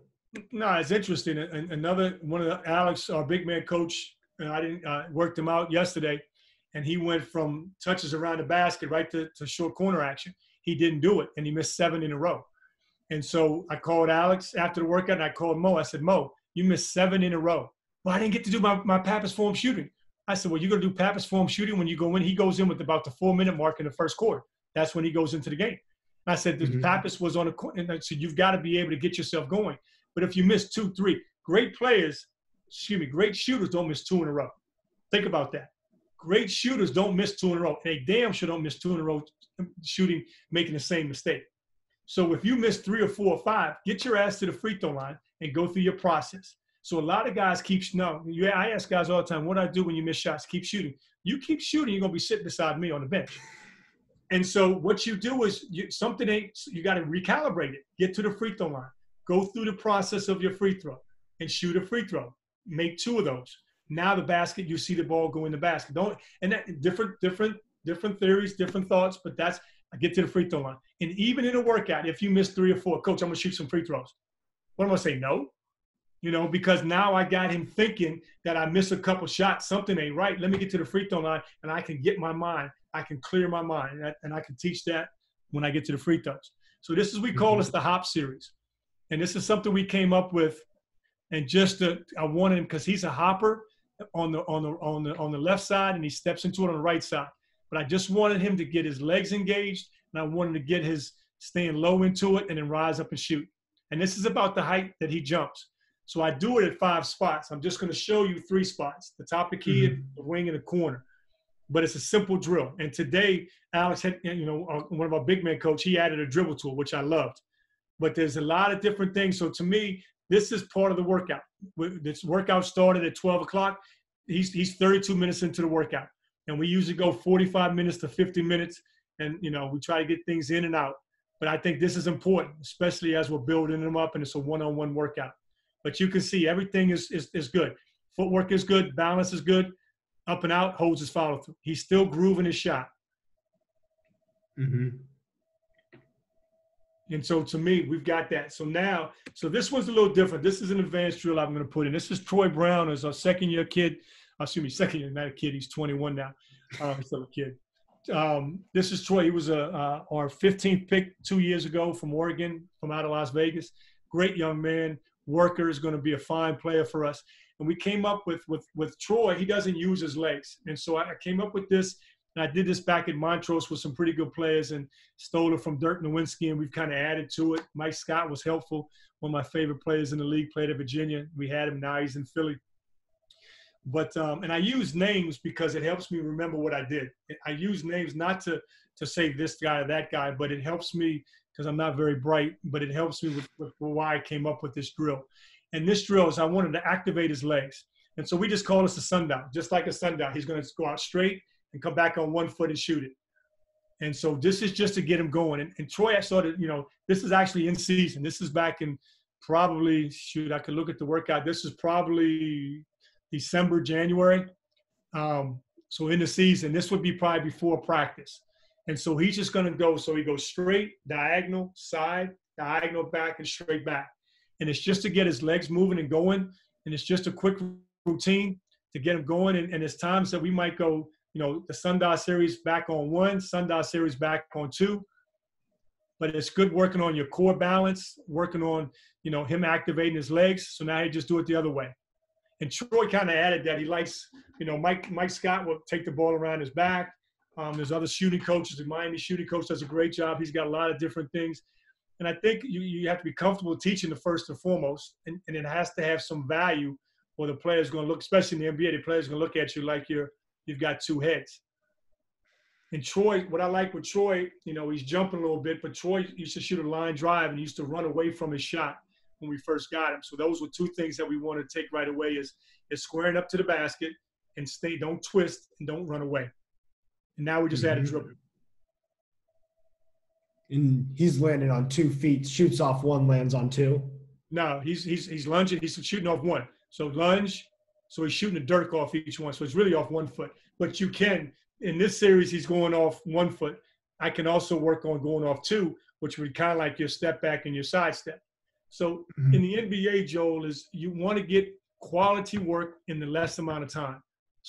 No, it's interesting. And another one of Alex, our big man coach, and I worked him out yesterday, and he went from touches around the basket right to short corner action. He didn't do it, and he missed 7 in a row. And so I called Alex after the workout, and I called Mo. I said, Mo, you missed 7 in a row. Well, I didn't get to do my Pappas form shooting. I said, well, you're going to do Pappas form shooting when you go in. He goes in with about the 4-minute mark in the first quarter. That's when he goes into the game. And I said, the Pappas was on the court. And I said, you've got to be able to get yourself going. But if you miss 2, 3, great shooters don't miss 2 in a row. Think about that. Great shooters don't miss 2 in a row. And they damn sure don't miss 2 in a row shooting, making the same mistake. So if you miss 3 or 4 or 5, get your ass to the free throw line and go through your process. So a lot of guys I ask guys all the time, what do I do when you miss shots? Keep shooting. You keep shooting, you're going to be sitting beside me on the bench. And so what you do is you got to recalibrate it. Get to the free throw line. Go through the process of your free throw and shoot a free throw. Make 2 of those. Now the basket, you see the ball go in the basket. Different theories, different thoughts, but I get to the free throw line. And even in a workout, if you miss 3 or 4, coach, I'm going to shoot some free throws. What am I going to say? No. Because now I got him thinking that I miss a couple shots. Something ain't right. Let me get to the free throw line, and I can get my mind. I can clear my mind, and I can teach that when I get to the free throws. So we call this the hop series. And this is something we came up with. And I wanted him because he's a hopper on the left side, and he steps into it on the right side. But I just wanted him to get his legs engaged, and I wanted to get his staying low into it and then rise up and shoot. And this is about the height that he jumps. So I do it at 5 spots. I'm just going to show you 3 spots: the top of the key, the wing, and the corner. but it's a simple drill. And today, Alex had, one of our big man coach, he added a dribble tool, which I loved. But there's a lot of different things. So to me, this is part of the workout. This workout started at 12 o'clock. He's 32 minutes into the workout. And we usually go 45 minutes to 50 minutes. And, we try to get things in and out. But I think this is important, especially as we're building them up and it's a one-on-one workout. But you can see everything is good. Footwork is good. Balance is good. Up and out, holds his follow-through. He's still grooving his shot. Mm-hmm. And so to me, we've got that. So this one's a little different. This is an advanced drill I'm going to put in. This is Troy Brown as our second-year kid. Second year, not a kid. He's 21 now. He's still a kid. This is Troy. He was our 15th pick 2 years ago from Oregon, from out of Las Vegas. Great young man. Worker, is going to be a fine player for us. And we came up with Troy. He doesn't use his legs. And so I came up with this. And I did this back at Montrose with some pretty good players and stole it from Dirk Nowitzki, and we've kind of added to it. Mike Scott was helpful. One of my favorite players in the league, played at Virginia. We had him. Now he's in Philly. But and I use names because it helps me remember what I did. I use names not to say this guy or that guy, but it helps me because I'm not very bright, but it helps me with why I came up with this drill. And this drill is I wanted to activate his legs. And so we just call this a sundown, just like a sundown. He's going to go out straight and come back on one foot and shoot it. And so this is just to get him going. And Troy, I started, this is actually in season. This is back in probably, I could look at the workout. This is probably December, January. So in the season, this would be probably before practice. And so he's just going to go. So he goes straight, diagonal, side, diagonal, back, and straight back. And it's just to get his legs moving and going. And it's just a quick routine to get him going. And there's times that we might go, the sundial series back on 1, sundial series back on 2. But it's good working on your core balance, working on, him activating his legs. So now he just do it the other way. And Troy kind of added that he likes, Mike Scott will take the ball around his back. There's other shooting coaches. The Miami shooting coach does a great job. He's got a lot of different things. And I think you have to be comfortable teaching the first and foremost. And it has to have some value, or the player's going to look, especially in the NBA, the player's going to look at you like you've got two heads. And Troy, what I like with Troy, he's jumping a little bit, but Troy used to shoot a line drive and he used to run away from his shot when we first got him. So those were two things that we want to take right away is squaring up to the basket and don't twist and don't run away. And now we just add a dribble. And he's landing on 2 feet, shoots off 1, lands on 2. No, he's lunging, he's shooting off 1. So lunge, so he's shooting the dirt off each one. So it's really off 1 foot. But you can, in this series, he's going off 1 foot. I can also work on going off 2, which would kind of like your step back and your side step. So in the NBA, Joel, is you want to get quality work in the less amount of time.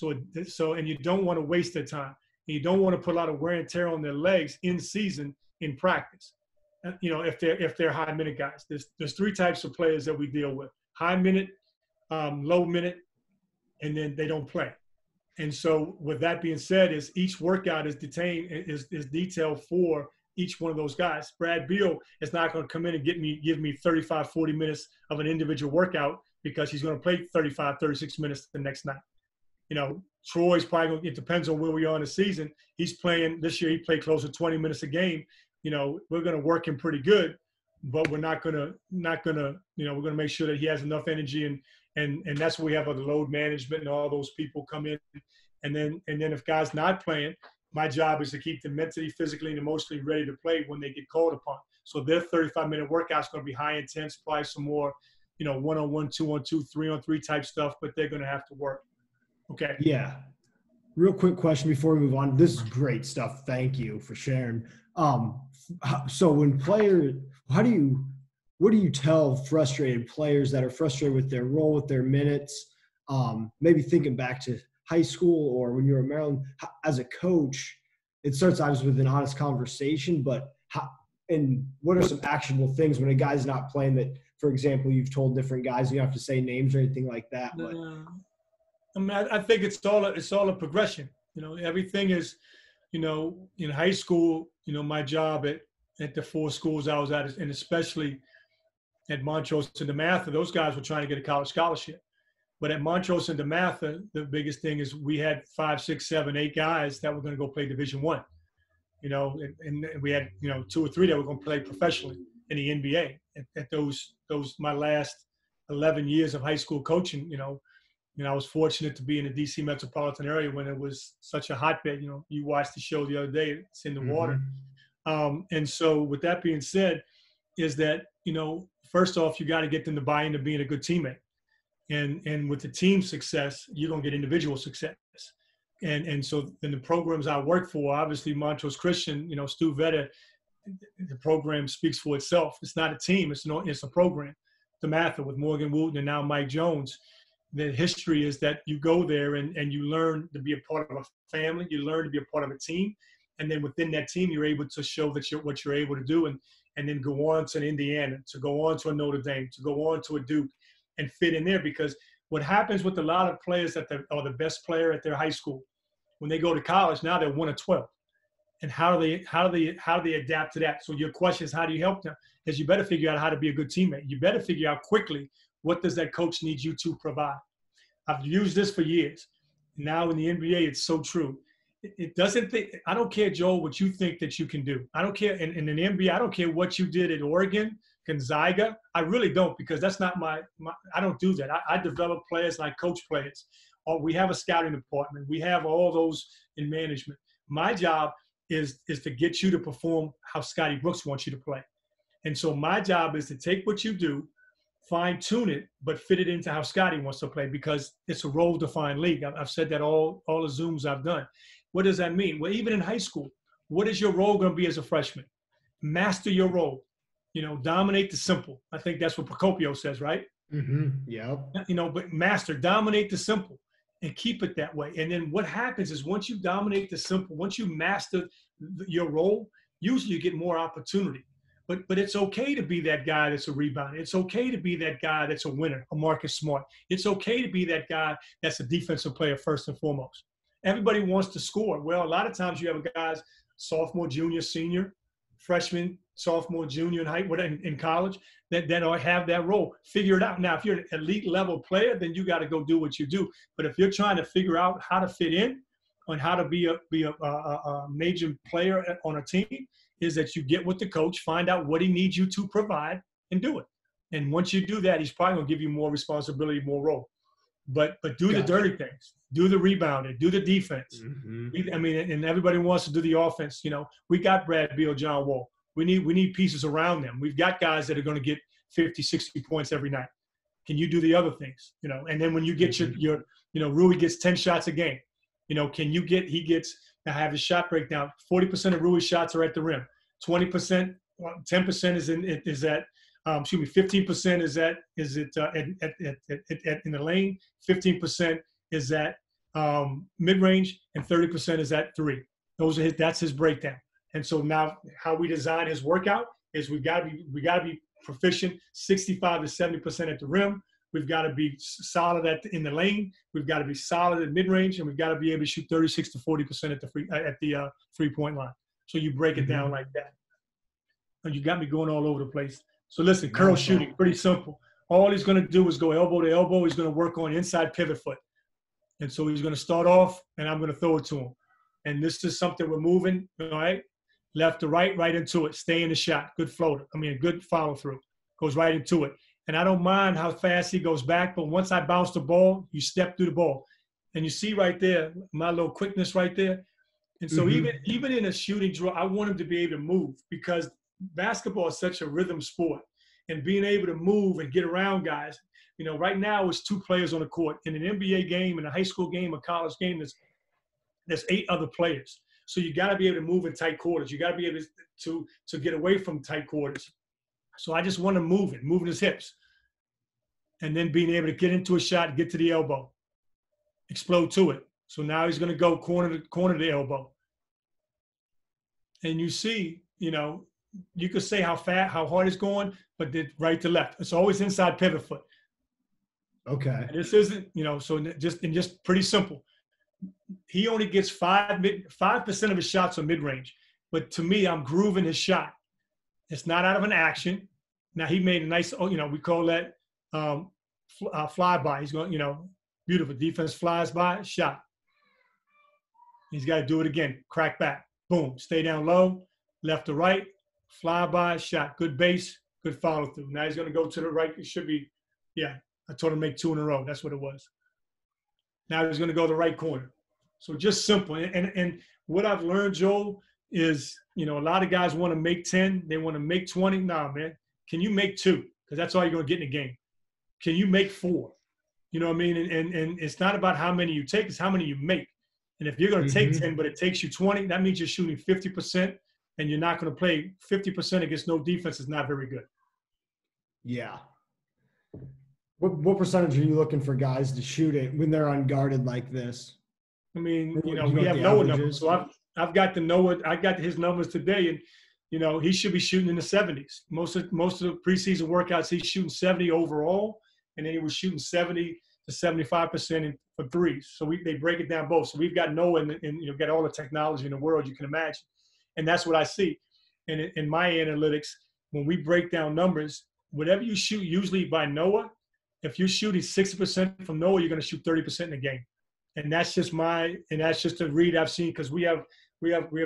And you don't want to waste their time. And you don't want to put a lot of wear and tear on their legs in season, in practice. If they're high minute guys, there's 3 types of players that we deal with: high minute, low minute, and then they don't play. And so with that being said, is each workout is detailed for each one of those guys. Brad Beal is not going to come in and give me 35, 40 minutes of an individual workout because he's going to play 35, 36 minutes the next night. Troy's probably going to, it depends on where we are in the season. He's playing this year, he played close to 20 minutes a game. We're going to work him pretty good, but we're not going to, we're going to make sure that he has enough energy and that's where we have the load management and all those people come in. And then if guys not playing, my job is to keep them mentally, physically, and emotionally ready to play when they get called upon. So their 35-minute workout's going to be high intense, probably some more, one-on-one, two-on-two, three-on-three type stuff, but they're going to have to work. Okay. Yeah. Real quick question before we move on. This is great stuff. Thank you for sharing. So when what do you tell frustrated players that are frustrated with their role, with their minutes, maybe thinking back to high school or when you were in Maryland, as a coach, it starts obviously with an honest conversation, but what are some actionable things when a guy's not playing that, for example, you've told different guys, you don't have to say names or anything like that, but I think it's all a progression. Everything is, in high school, my job at the 4 schools I was at, and especially at Montrose and the math, those guys were trying to get a college scholarship. But at Montrose and DeMatha, the biggest thing is we had 5, 6, 7, 8 guys that were going to go play Division I. And we had 2 or 3 that were going to play professionally in the NBA. At those my last 11 years of high school coaching, I was fortunate to be in the DC metropolitan area when it was such a hotbed. You watched the show the other day, it's in the water. And so with that being said, is that, first off, you got to get them to buy into being a good teammate. And with the team success, you're going to get individual success. And so in the programs I work for, obviously Montrose Christian, Stu Vedder, the program speaks for itself. It's not a team, it's a program. DeMatha with Morgan Wooten and now Mike Jones. The history is that you go there and you learn to be a part of a family, you learn to be a part of a team. And then within that team, you're able to show that what you're able to do and then go on to Indiana, to go on to a Notre Dame, to go on to a Duke and fit in there. Because what happens with a lot of players that are the best player at their high school, when they go to college, now they're 1 of 12. And how do they adapt to that? So your question is, how do you help them? Is you better figure out how to be a good teammate. You better figure out quickly, what does that coach need you to provide? I've used this for years. Now in the NBA, it's so true. I don't care, Joel, what you think that you can do. I don't care. In the NBA, I don't care what you did at Oregon, Gonzaga. I really don't, because that's not I don't do that. I develop players and I coach players. We have a scouting department. We have all those in management. My job is to get you to perform how Scotty Brooks wants you to play. And so my job is to take what you do, fine tune it, but fit it into how Scotty wants to play, because it's a role-defined league. I've said that all the Zooms I've done. What does that mean? Well, even in high school, what is your role going to be as a freshman? Master your role. Dominate the simple. I think that's what Procopio says, right? Yeah. But dominate the simple and keep it that way. And then what happens is, once you dominate the simple, once you master your role, usually you get more opportunity. But it's okay to be that guy that's a rebounder. It's okay to be that guy that's a winner, a Marcus Smart. It's okay to be that guy that's a defensive player first and foremost. Everybody wants to score. Well, a lot of times you have guys, sophomore, junior, senior, freshman, sophomore, junior in college that have that role. Figure it out. Now, if you're an elite level player, then you got to go do what you do. But if you're trying to figure out how to fit in and how to be a major player on a team, is that you get with the coach, find out what he needs you to provide, and do it. And once you do that, he's probably going to give you more responsibility, more role. But do the dirty things. Do the rebounding. Do the defense. And everybody wants to do the offense. We got Brad Beal, John Wall. We need pieces around them. We've got guys that are going to get 50, 60 points every night. Can you do the other things? And then when you get your Rui gets 10 shots a game. I have his shot breakdown. 40% of Rui's shots are at the rim. 20%, 10% is at 15% is in the lane. 15% is at mid-range, and 30% is at 3. That's his breakdown. And so now how we design his workout is we got to be proficient 65 to 70% at the rim. We've got to be solid in the lane. We've got to be solid at mid-range, and we've got to be able to shoot 36 to 40% at the three-point line. So you break it down like that. And you got me going all over the place. So listen, curl shooting, pretty simple. All he's going to do is go elbow to elbow. He's going to work on inside pivot foot. And so he's going to start off, and I'm going to throw it to him. And this is something we're moving, all right? Left to right, right into it. Stay in the shot. Good floater. Good follow-through. Goes right into it. And I don't mind how fast he goes back, but once I bounce the ball, you step through the ball. And you see right there, my little quickness right there. And so even in a shooting draw, I want him to be able to move, because basketball is such a rhythm sport. And being able to move and get around guys, right now it's 2 players on the court. In an NBA game, in a high school game, a college game, there's 8 other players. So you got to be able to move in tight quarters. You got to be able to get away from tight quarters. So I just want him moving his hips, and then being able to get into a shot, get to the elbow, explode to it. So now he's going to go corner to the elbow. And you see, you could say how hard it's going, but right to left. It's always inside pivot foot. Okay. And this isn't, so just pretty simple. He only gets 5% of his shots are mid-range. But to me, I'm grooving his shot. It's not out of an action. Now he made a nice, we call that fly by. He's going, beautiful. Defense flies by, shot. He's got to do it again. Crack back. Boom. Stay down low. Left to right. Fly by, shot. Good base. Good follow through. Now he's going to go to the right. It should be, yeah. I told him to make 2 in a row. That's what it was. Now he's going to go to the right corner. So just simple. And what I've learned, Joel, is, a lot of guys want to make 10. They want to make 20. Nah, man. Can you make 2? Because that's all you're going to get in the game. Can you make 4? You know what I mean? And it's not about how many you take. It's how many you make. And if you're going to take 10, but it takes you 20, that means you're shooting 50%, and you're not going to play 50% against no defense. Is not very good. Yeah. What percentage are you looking for guys to shoot it when they're unguarded like this? I mean, we have Noah numbers. So I've got the Noah. I got his numbers today, and he should be shooting in the 70s. Most of the preseason workouts, he's shooting 70 overall, and then he was shooting 70 to 75% for threes. So they break it down both. So we've got Noah, and got all the technology in the world you can imagine, and that's what I see. And in my analytics, when we break down numbers, whatever you shoot usually by Noah, if you're shooting 60% from Noah, you're going to shoot 30% in the game. And that's just a read I've seen, because we have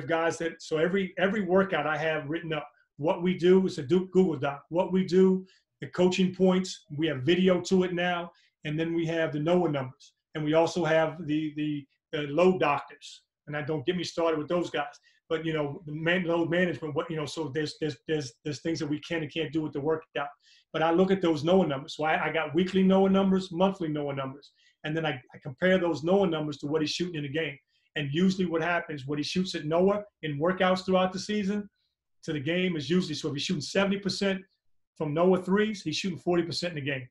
guys that, so every workout I have written up what we do. Is a Google Doc. What we do, the coaching points, we have video to it now, and then we have the Noah numbers, and we also have the load doctors. And I don't get me started with those guys, but the load management. So there's things that we can and can't do with the workout. But I look at those Noah numbers. So I got weekly Noah numbers, monthly Noah numbers. And then I compare those Noah numbers to what he's shooting in the game. And usually what happens, what he shoots at Noah in workouts throughout the season to the game is usually, so if he's shooting 70% from Noah threes, he's shooting 40% in the game.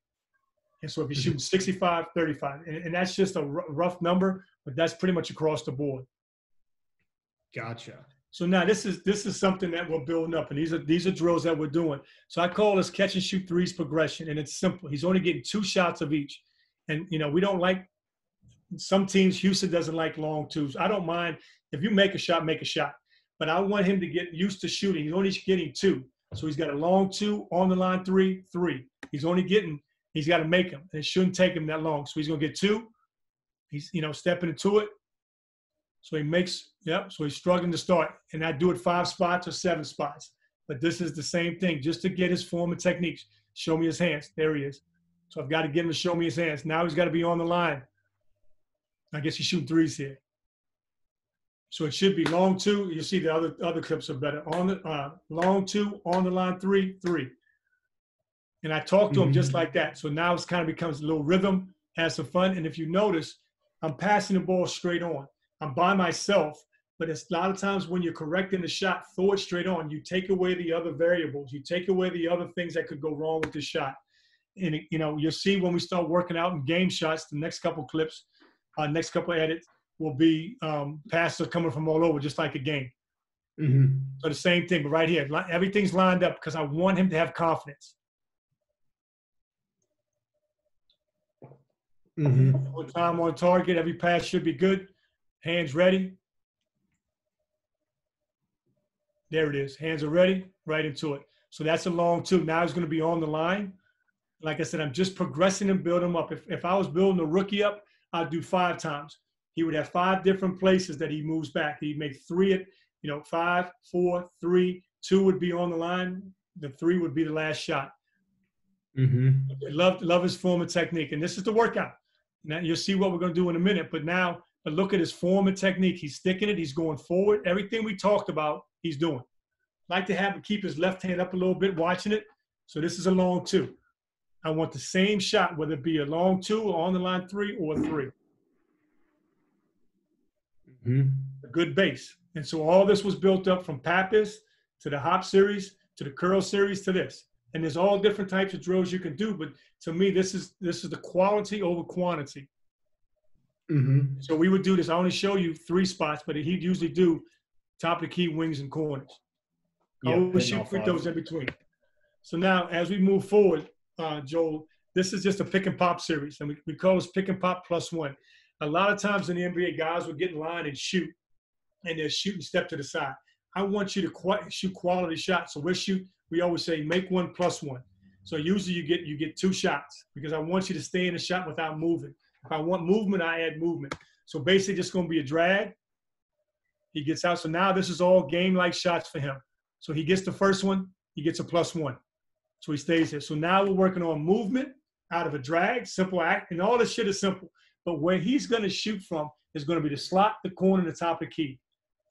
And so if he's shooting 65, 35. And that's just a rough number, but that's pretty much across the board. Gotcha. So now this is something that we're building up, and these are drills that we're doing. So I call this catch and shoot threes progression, and it's simple. He's only getting 2 shots of each. And, we don't like – some teams, Houston doesn't like long twos. I don't mind. If you make a shot, make a shot. But I want him to get used to shooting. He's only getting 2. So he's got a long 2, on the line 3, 3. He's got to make them. And it shouldn't take him that long. So he's going to get 2. He's, stepping into it. So so he's struggling to start. And I do it 5 spots or 7 spots. But this is the same thing, just to get his form and techniques. Show me his hands. There he is. So I've got to get him to show me his hands. Now he's got to be on the line. I guess he's shooting threes here. So it should be long 2. You see the other clips are better. On the long 2, on the line 3, 3. And I talk to him just like that. So now it kind of becomes a little rhythm, has some fun. And if you notice, I'm passing the ball straight on. I'm by myself, but it's a lot of times when you're correcting the shot, throw it straight on. You take away the other variables. You take away the other things that could go wrong with the shot. And, you'll see when we start working out in game shots, the next couple clips, next couple edits will be passes coming from all over, just like a game. So the same thing, but right here, everything's lined up because I want him to have confidence. On time, on target, every pass should be good. Hands ready. There it is. Hands are ready, right into it. So that's a long 2. Now he's going to be on the line. Like I said, I'm just progressing and building him up. If I was building a rookie up, I'd do 5 times. He would have 5 different places that he moves back. He'd make 3 at, 5, 4, 3, 2 would be on the line. The 3 would be the last shot. Love his form and technique. And this is the workout. Now you'll see what we're going to do in a minute. But look at his form and technique. He's sticking it. He's going forward. Everything we talked about, he's doing. Like to have him keep his left hand up a little bit, watching it. So this is a long 2. I want the same shot, whether it be a long 2 or on the line 3 or 3. A good base. And so all this was built up from Pappas to the hop series to the curl series to this. And there's all different types of drills you can do. But to me, this is the quality over quantity. So we would do this. I only show you 3 spots, but he'd usually do top of the key, wings, and corners. I always shoot free throws in between. So now as we move forward, Joel, this is just a pick and pop series. And we call this pick and pop +1. A lot of times in the NBA, guys will get in line and shoot, and they'll shoot and step to the side. I want you to shoot quality shots. So we always say make 1 +1. So usually you get 2 shots because I want you to stay in the shot without moving. If I want movement, I add movement. So basically just going to be a drag. He gets out. So now this is all game-like shots for him. So he gets the first one, he gets a +1. So he stays here. So now we're working on movement out of a drag, simple act, and all this shit is simple. But where he's going to shoot from is going to be the slot, the corner, the top of the key.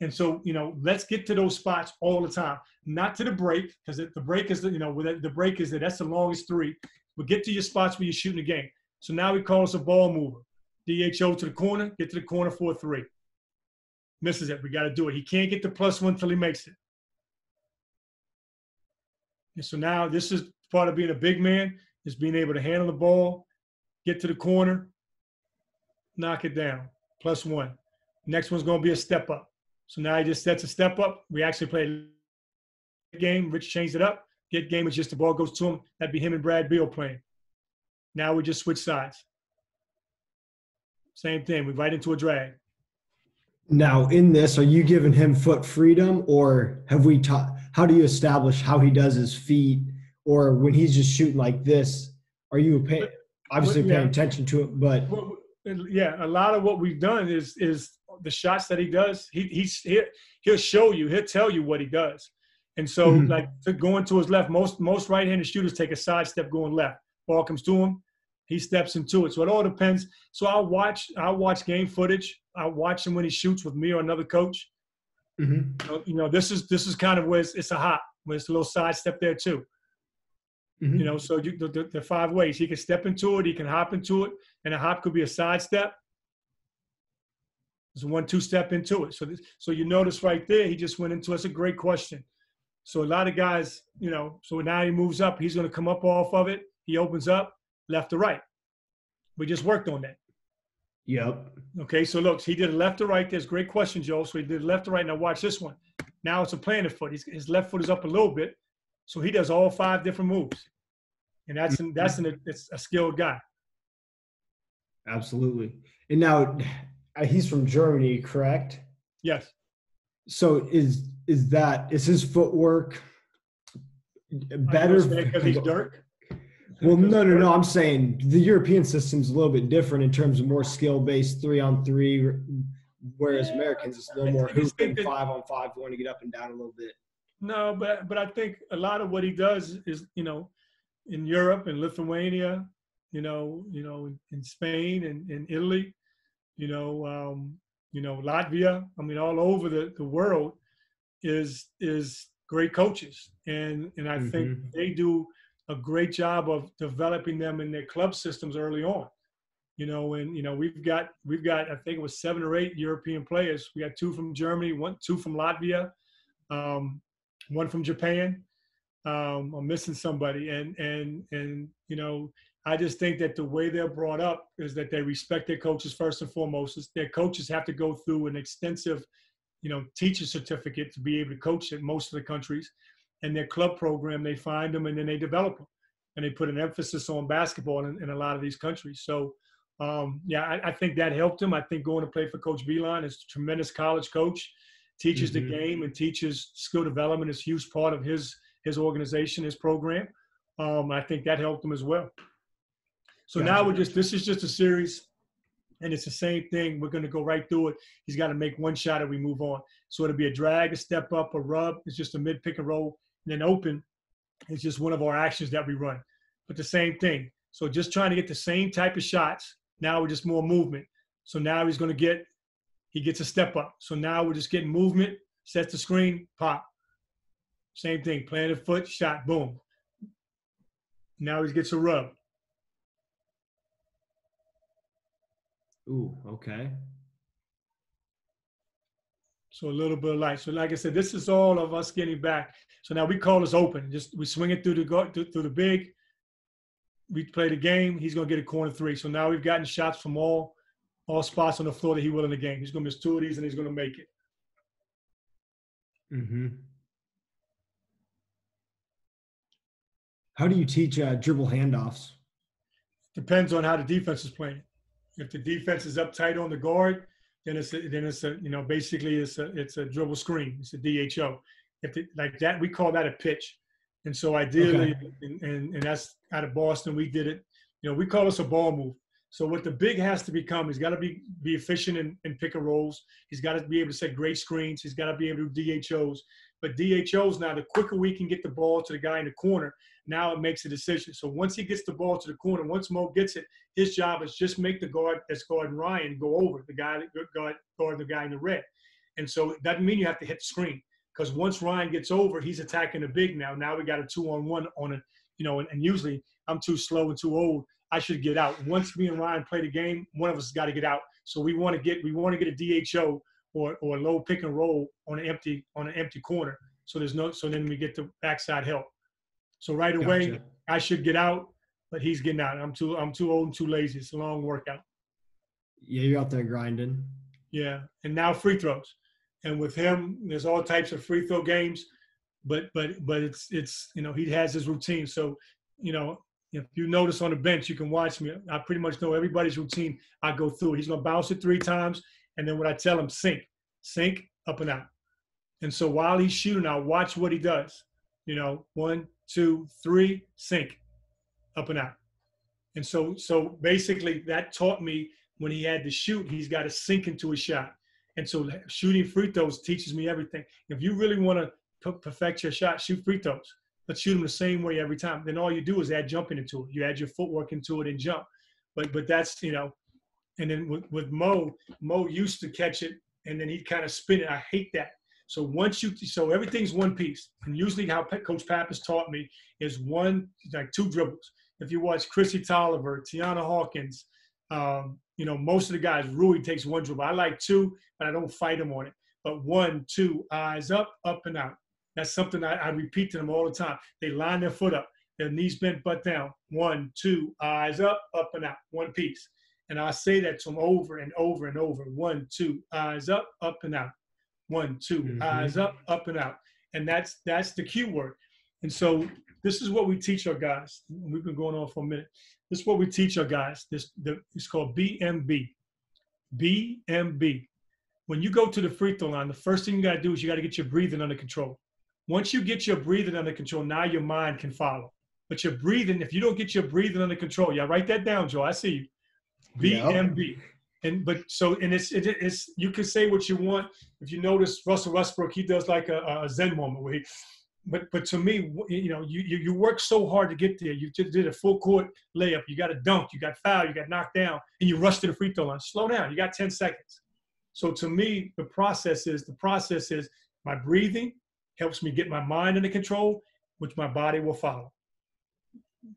And so, let's get to those spots all the time. Not to the break, because the break is, the break is that's the longest 3. But get to your spots where you're shooting the game. So now he calls a ball mover. DHO to the corner, get to the corner for a 3. Misses it. We got to do it. He can't get the +1 till he makes it. And so now this is part of being a big man, is being able to handle the ball, get to the corner, knock it down, +1. Next one's going to be a step up. So now he just sets a step up. We actually play a game. Rich changed it up. Get game is just the ball goes to him. That'd be him and Brad Beal playing. Now we just switch sides. Same thing. We right into a drag. Now, in this, are you giving him foot freedom, or have we taught? How do you establish how he does his feet, or when he's just shooting like this? Are you obviously paying attention to it? But yeah, a lot of what we've done is the shots that he does. He'll show you. He'll tell you what he does. And so, like going to his left, most right-handed shooters take a side step going left. Ball comes to him, he steps into it. So it all depends. So I'll watch game footage. I'll watch him when he shoots with me or another coach. This is kind of where it's a hop, where it's a little side step there too. So the 5 ways he can step into it, he can hop into it, and a hop could be a side step. There's a 1-2 step into it. So you notice right there, he just went into it. It's a great question. So a lot of guys, so now he moves up. He's going to come up off of it. He opens up left to right. We just worked on that. Yep. Okay, so look, he did left to right. There's a great question, Joe. So he did left to right. Now watch this one. Now it's a planted foot. His left foot is up a little bit. So he does all 5 different moves. And it's a skilled guy. Absolutely. And now he's from Germany, correct? Yes. So is his footwork better because he's Dirk? Well, no. I'm saying the European system's a little bit different in terms of more skill-based 3-on-3, whereas Americans it's a little more hooping 5-on-5, want to get up and down a little bit. No, but I think a lot of what he does is, in Europe and Lithuania, in Spain and in Italy, Latvia, I mean, all over the world is great coaches. And I think they do a great job of developing them in their club systems early on. We've got I think it was 7 or 8 European players. We got 2 from Germany, 2 from Latvia, 1 from Japan. I'm missing somebody. And I just think that the way they're brought up is that they respect their coaches first and foremost. Their coaches have to go through an extensive, teacher certificate to be able to coach in most of the countries. And their club program, they find them and then they develop them. And they put an emphasis on basketball in a lot of these countries. So, I think that helped him. I think going to play for Coach Beeline is a tremendous college coach, teaches the game and teaches skill development is a huge part of his organization, his program. I think that helped him as well. So now this is just a series, and it's the same thing. We're going to go right through it. He's got to make 1 shot and we move on. So it'll be a drag, a step up, a rub. It's just a mid pick and roll. And then open is just one of our actions that we run. But the same thing. So just trying to get the same type of shots. Now we're just more movement. So now he gets a step up. So now we're just getting movement, sets the screen, pop. Same thing, planted foot, shot, boom. Now he gets a rub. Ooh, okay. So a little bit of light. So like I said, this is all of us getting back. So now we call this open. We swing it through the big. We play the game. He's going to get a corner 3. So now we've gotten shots from all spots on the floor that he will in the game. He's going to miss 2 of these and he's going to make it. How do you teach dribble handoffs? Depends on how the defense is playing. If the defense is uptight on the guard, then it's a dribble screen. It's a DHO. Like that, we call that a pitch. And so ideally, Okay. and that's out of Boston, we did it. You know, we call this a ball move. So what the big has to become, he's got to be efficient in pick and rolls. He's got to be able to set great screens. He's got to be able to do DHOs. But DHOs now, the quicker we can get the ball to the guy in the corner, now it makes a decision. So once he gets the ball to the corner, once Mo gets it, his job is just make the guard that's guarding Ryan go over the guy that guard the guy in the red. And so it doesn't mean you have to hit the screen, because once Ryan gets over, he's attacking the big now. Now we got a 2-on-1 on it, you know, and usually I'm too slow and too old. I should get out. Once me and Ryan play the game, one of us has got to get out. So we want to get a DHO or a low pick and roll on an empty corner. So then we get the backside help. So right away, Gotcha. I should get out, but he's getting out. I'm too old and too lazy. It's a long workout. Yeah, you're out there grinding. Yeah, and now free throws. And with him, there's all types of free throw games, but it's you know, he has his routine. So, you know, if you notice on the bench, you can watch me. I pretty much know everybody's routine. I go through it. He's gonna bounce it 3 times, and then when I tell him sink, up and out. And so while he's shooting, I'll watch what he does. You know, 1, 2, 3, sink, up and out. And so basically that taught me when he had to shoot, he's got to sink into a shot. And so shooting free throws teaches me everything. If you really want to perfect your shot, shoot free throws. But shoot them the same way every time. Then all you do is add jumping into it. You add your footwork into it and jump. But that's, you know, and then with Mo used to catch it and then he'd kind of spin it. I hate that. So so everything's one piece. And usually how Coach Pappas taught me is 2 dribbles. If you watch Chrissy Tolliver, Tiana Hawkins, you know, most of the guys, Rui takes 1 dribble. I like 2, but I don't fight him on it. But 1, 2, eyes up and out. That's something I repeat to them all the time. They line their foot up, their knees bent, butt down. 1, 2, eyes up and out. One piece. And I say that to them over and over and over. 1, 2, eyes up and out. 1, 2, eyes up and out. And that's the key word. And so this is what we teach our guys. We've been going on for a minute. This is what we teach our guys. It's called BMB. BMB. When you go to the free throw line, the first thing you got to do is you got to get your breathing under control. Once you get your breathing under control, now your mind can follow. But your breathing, if you don't get your breathing under control, yeah, write that down, Joe. I see you. BMB. Yep. It's you can say what you want. If you notice Russell Westbrook, he does like a Zen moment where but to me, you know, you work so hard to get there. You just did a full court layup. You got a dunk. You got fouled. You got knocked down, and you rush to the free throw line. Slow down. You got 10 seconds. So to me, the process is my breathing helps me get my mind under control, which my body will follow.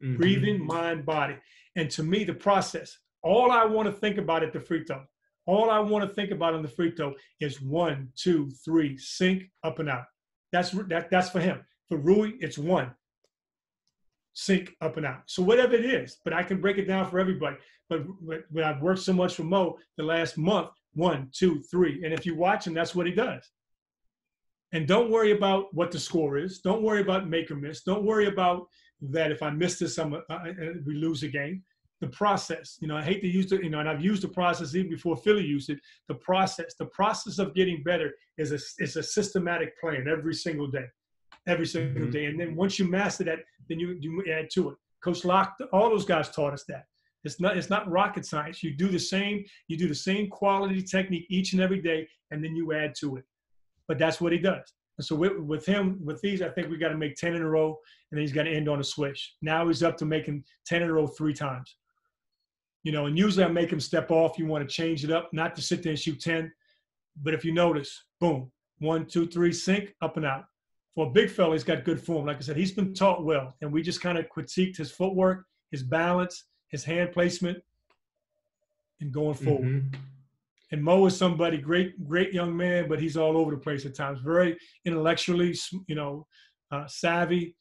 Mm-hmm. Breathing, mind, body. And to me, the process, all I want to think about at the free throw, all I want to think about on the free throw is 1, 2, 3, sink, up and out. That's for him. For Rui, it's 1, sink, up and out. So whatever it is, but I can break it down for everybody. But I've worked so much for Mo the last month, 1, 2, 3. And if you watch him, that's what he does. And don't worry about what the score is. Don't worry about make or miss. Don't worry about that if I miss this, we lose the game. The process, you know, I hate to use it, you know, and I've used the process even before Philly used it. The process of getting better is a systematic plan every single day. And then once you master that, then you add to it. Coach Locke, all those guys taught us that. It's not rocket science. You do the same quality technique each and every day, and then you add to it. But that's what he does. And so with these, I think we got to make 10 in a row, and then he's got to end on a switch. Now he's up to making 10 in a row 3 times. You know, and usually I make him step off. You want to change it up, not to sit there and shoot 10. But if you notice, boom, 1, 2, 3, sink, up and out. For a big fella, he's got good form. Like I said, he's been taught well. And we just kind of critiqued his footwork, his balance, his hand placement, and going forward. Mm-hmm. And Mo is somebody, great young man, but he's all over the place at times. Very intellectually, you know, savvy,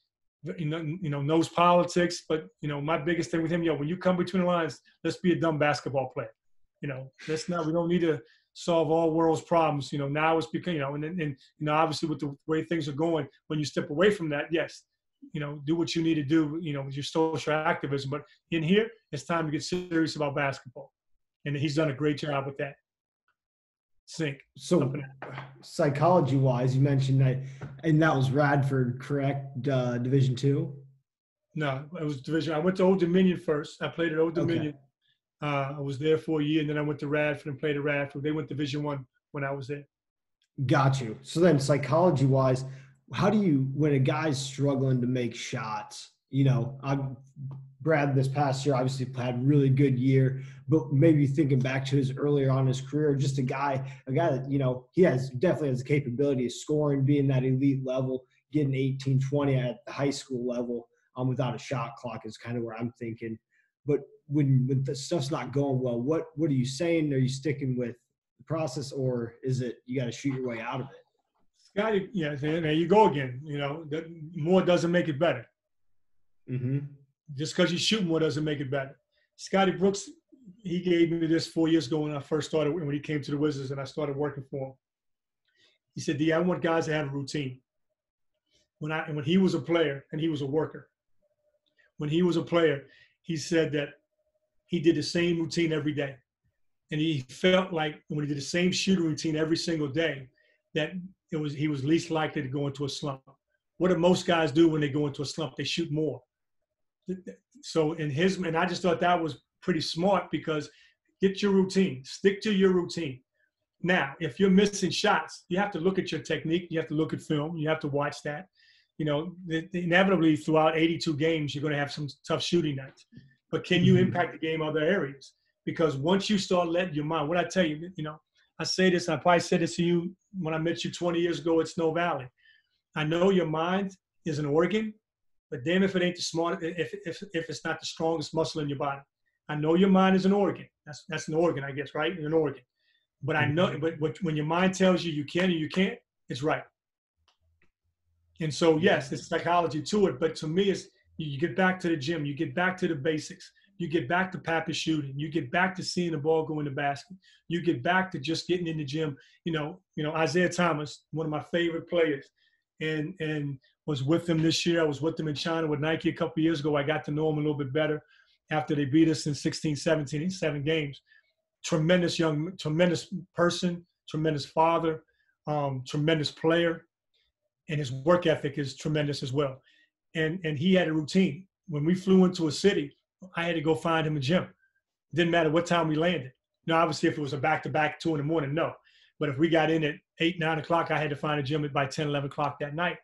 you know, knows politics. But, you know, my biggest thing with him, when you come between the lines, let's be a dumb basketball player. You know, we don't need to solve all world's problems. You know, now it's become, you know, and you know, obviously with the way things are going, when you step away from that, yes, you know, do what you need to do, you know, with your social activism. But in here, it's time to get serious about basketball. And he's done a great job with that. sink. So psychology wise, you mentioned that, and that was Radford, correct? Division two? No, it was division. I went to Old Dominion first. I played at Old Okay. Dominion. I was there for a year, and then I went to Radford and played at Radford. They went Division one when I was there. Got you. So then psychology wise, how do you, when a guy's struggling to make shots, Brad this past year obviously had a really good year, but maybe thinking back to his earlier on in his career, just a guy that, he definitely has the capability of scoring, being that elite level, getting 18, 20 at the high school level, without a shot clock is kind of where I'm thinking. But when the stuff's not going well, what are you saying? Are you sticking with the process, or is it you got to shoot your way out of it? Scotty, yeah, there you go again. More doesn't make it better. Mm-hmm. Just because you shoot more doesn't make it better. Scotty Brooks, he gave me this 4 years ago when I first started, when he came to the Wizards and I started working for him. He said, I want guys to have a routine. When he was a player and he was a worker, when he was a player, he said that he did the same routine every day. And he felt like when he did the same shooting routine every single day, that he was least likely to go into a slump. What do most guys do when they go into a slump? They shoot more. So and I just thought that was pretty smart, because get your routine, stick to your routine. Now, if you're missing shots, you have to look at your technique. You have to look at film. You have to watch that. Inevitably throughout 82 games, you're going to have some tough shooting nights. But can you impact the game in other areas? Because once you start letting your mind, what I tell you, I say this, I probably said this to you when I met you 20 years ago at Snow Valley. I know your mind is an organ, but damn if it ain't the smart, if it's not the strongest muscle in your body. I know your mind is an organ. That's an organ, I guess, right? An organ. But I know, but when your mind tells you you can or you can't, it's right. And so, yes, there's psychology to it. But to me, it's you get back to the gym, you get back to the basics, you get back to Pappy shooting, you get back to seeing the ball go in the basket, you get back to just getting in the gym. Isaiah Thomas, one of my favorite players, and was with him this year. I was with him in China with Nike a couple of years ago. I got to know him a little bit better after they beat us in 16, 17, in 7 games. Tremendous person, tremendous father, tremendous player, and his work ethic is tremendous as well. And he had a routine. When we flew into a city, I had to go find him a gym. It didn't matter what time we landed. Now, obviously, if it was a back-to-back 2 a.m, no. But if we got in at 8, 9 o'clock, I had to find a gym by 10, 11 o'clock that night.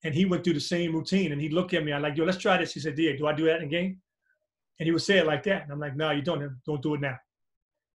And he went through the same routine. And he'd look at me. I'm like, yo, let's try this. He said, DA, do I do that in a game? And he would say it like that. And I'm like, no, you don't do it now.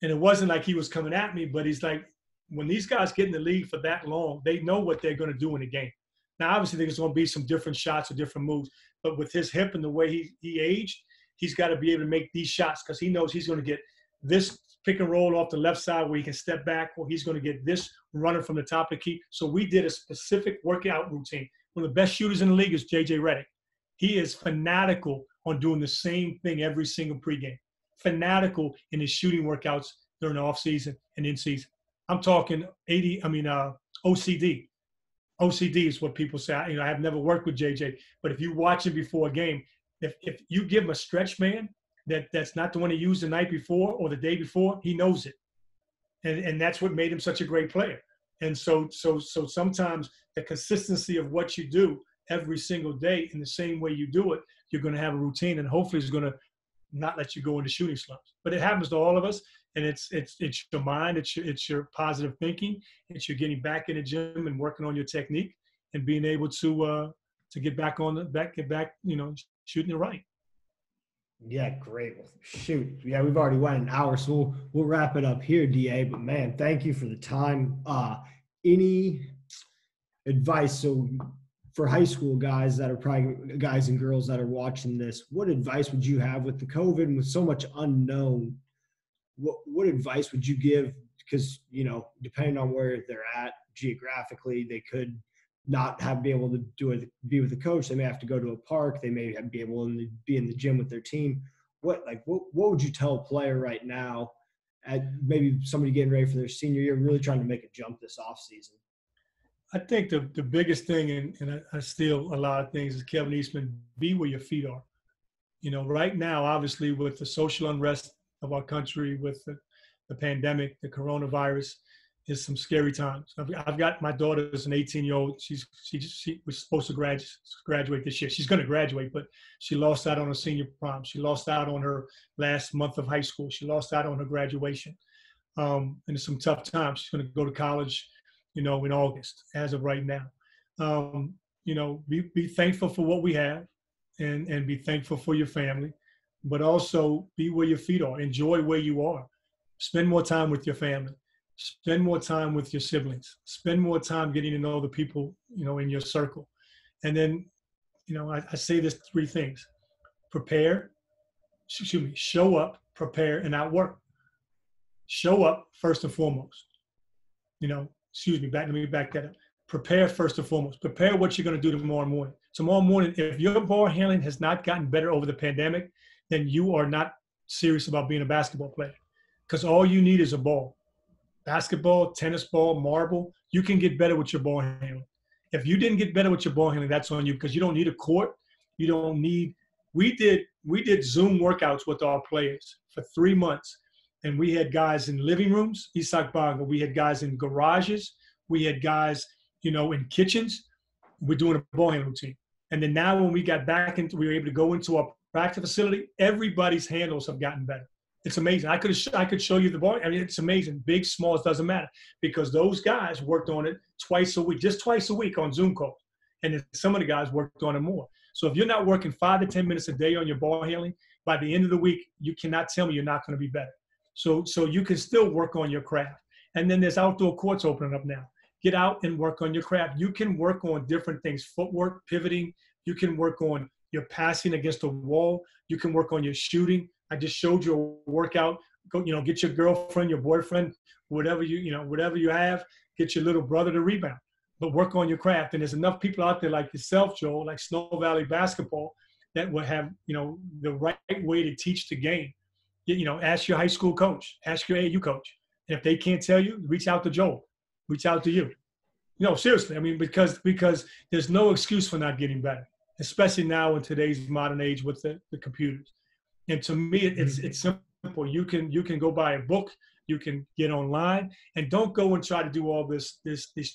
And it wasn't like he was coming at me, but he's like, when these guys get in the league for that long, they know what they're going to do in the game. Now, obviously, there's going to be some different shots or different moves. But with his hip and the way he aged, he's got to be able to make these shots, because he knows he's going to get this pick and roll off the left side where he can step back, or he's going to get this runner from the top of the key. So we did a specific workout routine. One of the best shooters in the league is J.J. Redick. He is fanatical on doing the same thing every single pregame. Fanatical in his shooting workouts during the offseason and in season. I'm talking OCD. OCD is what people say. I have never worked with JJ, but if you watch him before a game, if you give him a stretch man that's not the one he used the night before or the day before, he knows it. And that's what made him such a great player. And so sometimes the consistency of what you do every single day in the same way you do it, you're going to have a routine, and hopefully it's going to not let you go into shooting slumps. But it happens to all of us, and it's your mind, it's your positive thinking, it's your getting back in the gym and working on your technique and being able to get back shooting it right. Yeah, great. Well, shoot. Yeah, we've already went an hour, so we'll wrap it up here, DA. But man, thank you for the time. Any advice? So for high school guys that are probably guys and girls that are watching this, what advice would you have with the COVID and with so much unknown? What advice would you give? Because, depending on where they're at geographically, they could not be able to be with the coach. They may have to go to a park. They may be able to be in the gym with their team. What would you tell a player right now, at maybe somebody getting ready for their senior year, really trying to make a jump this off season? I think the biggest thing, and I steal a lot of things, is Kevin Eastman, be where your feet are. Right now, obviously, with the social unrest of our country, with the pandemic, the coronavirus, is some scary times. I've got my daughter is an 18-year-old. She was supposed to graduate this year. She's going to graduate, but she lost out on her senior prom. She lost out on her last month of high school. She lost out on her graduation. And it's some tough times. She's going to go to college, in August as of right now. Be thankful for what we have and be thankful for your family, but also be where your feet are. Enjoy where you are. Spend more time with your family. Spend more time with your siblings. Spend more time getting to know the people, in your circle. And then, I say this 3 things: show up, prepare, and outwork. Show up first and foremost. Let me back that up. Prepare first and foremost. Prepare what you're going to do tomorrow morning. Tomorrow morning, if your ball handling has not gotten better over the pandemic, then you are not serious about being a basketball player, because all you need is a ball. Basketball, tennis ball, marble, you can get better with your ball handling. If you didn't get better with your ball handling, that's on you, because you don't need a court. You don't need, we did Zoom workouts with our players for 3 months. And we had guys in living rooms, Isak Baga. We had guys in garages. We had guys, in kitchens. We're doing a ball handling routine. And then now when we got back into, we were able to go into our practice facility, everybody's handles have gotten better. It's amazing. I could show you the ball. I mean, it's amazing. Big, small, it doesn't matter, because those guys worked on it twice a week on Zoom calls. And then some of the guys worked on it more. So if you're not working 5 to 10 minutes a day on your ball handling, by the end of the week, you cannot tell me you're not going to be better. So you can still work on your craft. And then there's outdoor courts opening up now. Get out and work on your craft. You can work on different things: footwork, pivoting. You can work on your passing against a wall. You can work on your shooting. I just showed you a workout. Go, get your girlfriend, your boyfriend, whatever you have, get your little brother to rebound. But work on your craft. And there's enough people out there like yourself, Joel, like Snow Valley Basketball, that will have, the right way to teach the game. Ask your high school coach, ask your AAU coach. And if they can't tell you, reach out to Joel, reach out to you. Seriously. I mean, because there's no excuse for not getting better, especially now in today's modern age with the computers. And to me, it's simple. You can go buy a book, you can get online, and don't go and try to do all these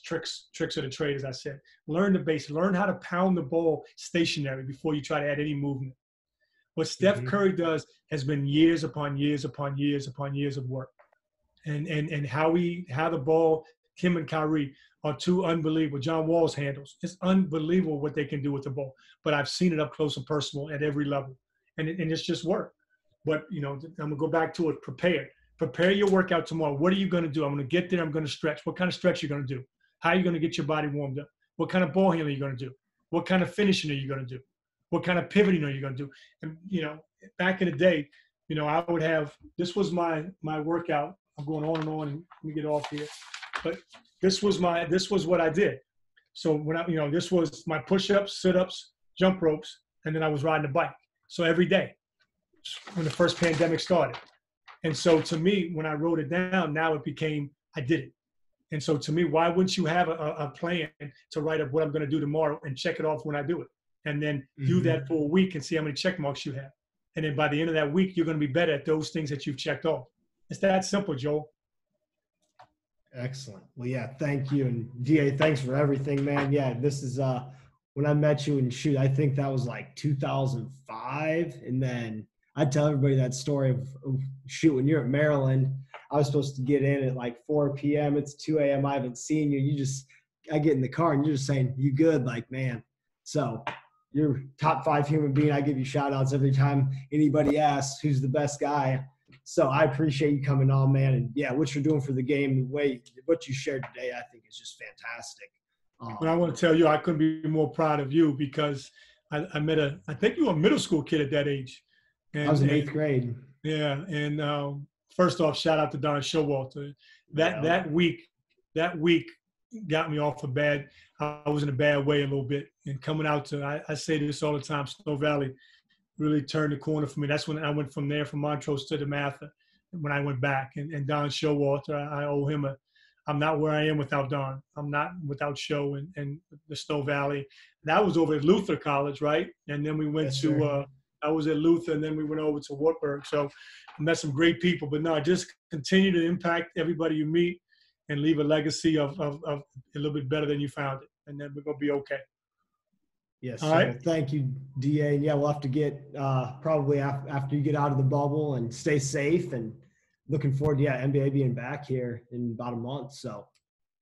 tricks of the trade, as I said. Learn the basics. Learn how to pound the ball stationary before you try to add any movement. What Steph Curry does has been years upon years upon years upon years of work. And how the ball, him and Kyrie are 2 unbelievable. John Wall's handles. It's unbelievable what they can do with the ball. But I've seen it up close and personal at every level. And it's just work. But, I'm going to go back to it. Prepare your workout tomorrow. What are you going to do? I'm going to get there. I'm going to stretch. What kind of stretch are you going to do? How are you going to get your body warmed up? What kind of ball handling are you going to do? What kind of finishing are you going to do? What kind of pivoting are you going to do? And, back in the day, I would have, this was my workout. I'm going on and on, and let me get off here. But this was what I did. So when this was my push-ups, sit-ups, jump ropes, and then I was riding a bike. So every day when the first pandemic started. And so to me, when I wrote it down, now it became, I did it. And so to me, why wouldn't you have a plan to write up what I'm going to do tomorrow and check it off when I do it? And then do that for a week and see how many check marks you have. And then by the end of that week, you're going to be better at those things that you've checked off. It's that simple, Joel. Excellent. Well, yeah, thank you. And DA, thanks for everything, man. Yeah, this is when I met you, and shoot, I think that was like 2005. And then I tell everybody that story of shoot, when you're at Maryland, I was supposed to get in at like 4 p.m. It's 2 a.m. I haven't seen you. I get in the car and you're just saying, you good? Like, man. So you're top 5 human being. I give you shout outs every time anybody asks who's the best guy. So I appreciate you coming on, man. And yeah, what you're doing for the game, what you shared today, I think is just fantastic. But I want to tell you, I couldn't be more proud of you, because I met I think you were a middle school kid at that age. And, I was in 8th grade. Yeah. And first off, shout out to Don Showalter. That week got me off I was in a bad way a little bit. And coming out to, I say this all the time, Snow Valley really turned the corner for me. That's when I went from Montrose to DeMatha when I went back. And Don Showalter, I owe him I'm not where I am without Don. I'm not without Show and the Snow Valley. That was over at Luther College, right? And then we went I was at Luther, and then we went over to Wartburg. So I met some great people. But no, just continue to impact everybody you meet, and leave a legacy of a little bit better than you found it. And then we're going to be okay. Yes. All So right. thank you, DA. And yeah, we'll have to get probably after you get out of the bubble, and stay safe, and looking forward to NBA being back here in about a month. So.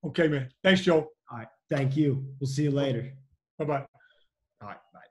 Okay, man. Thanks, Joe. All right. Thank you. We'll see you later. Bye-bye. All right. Bye.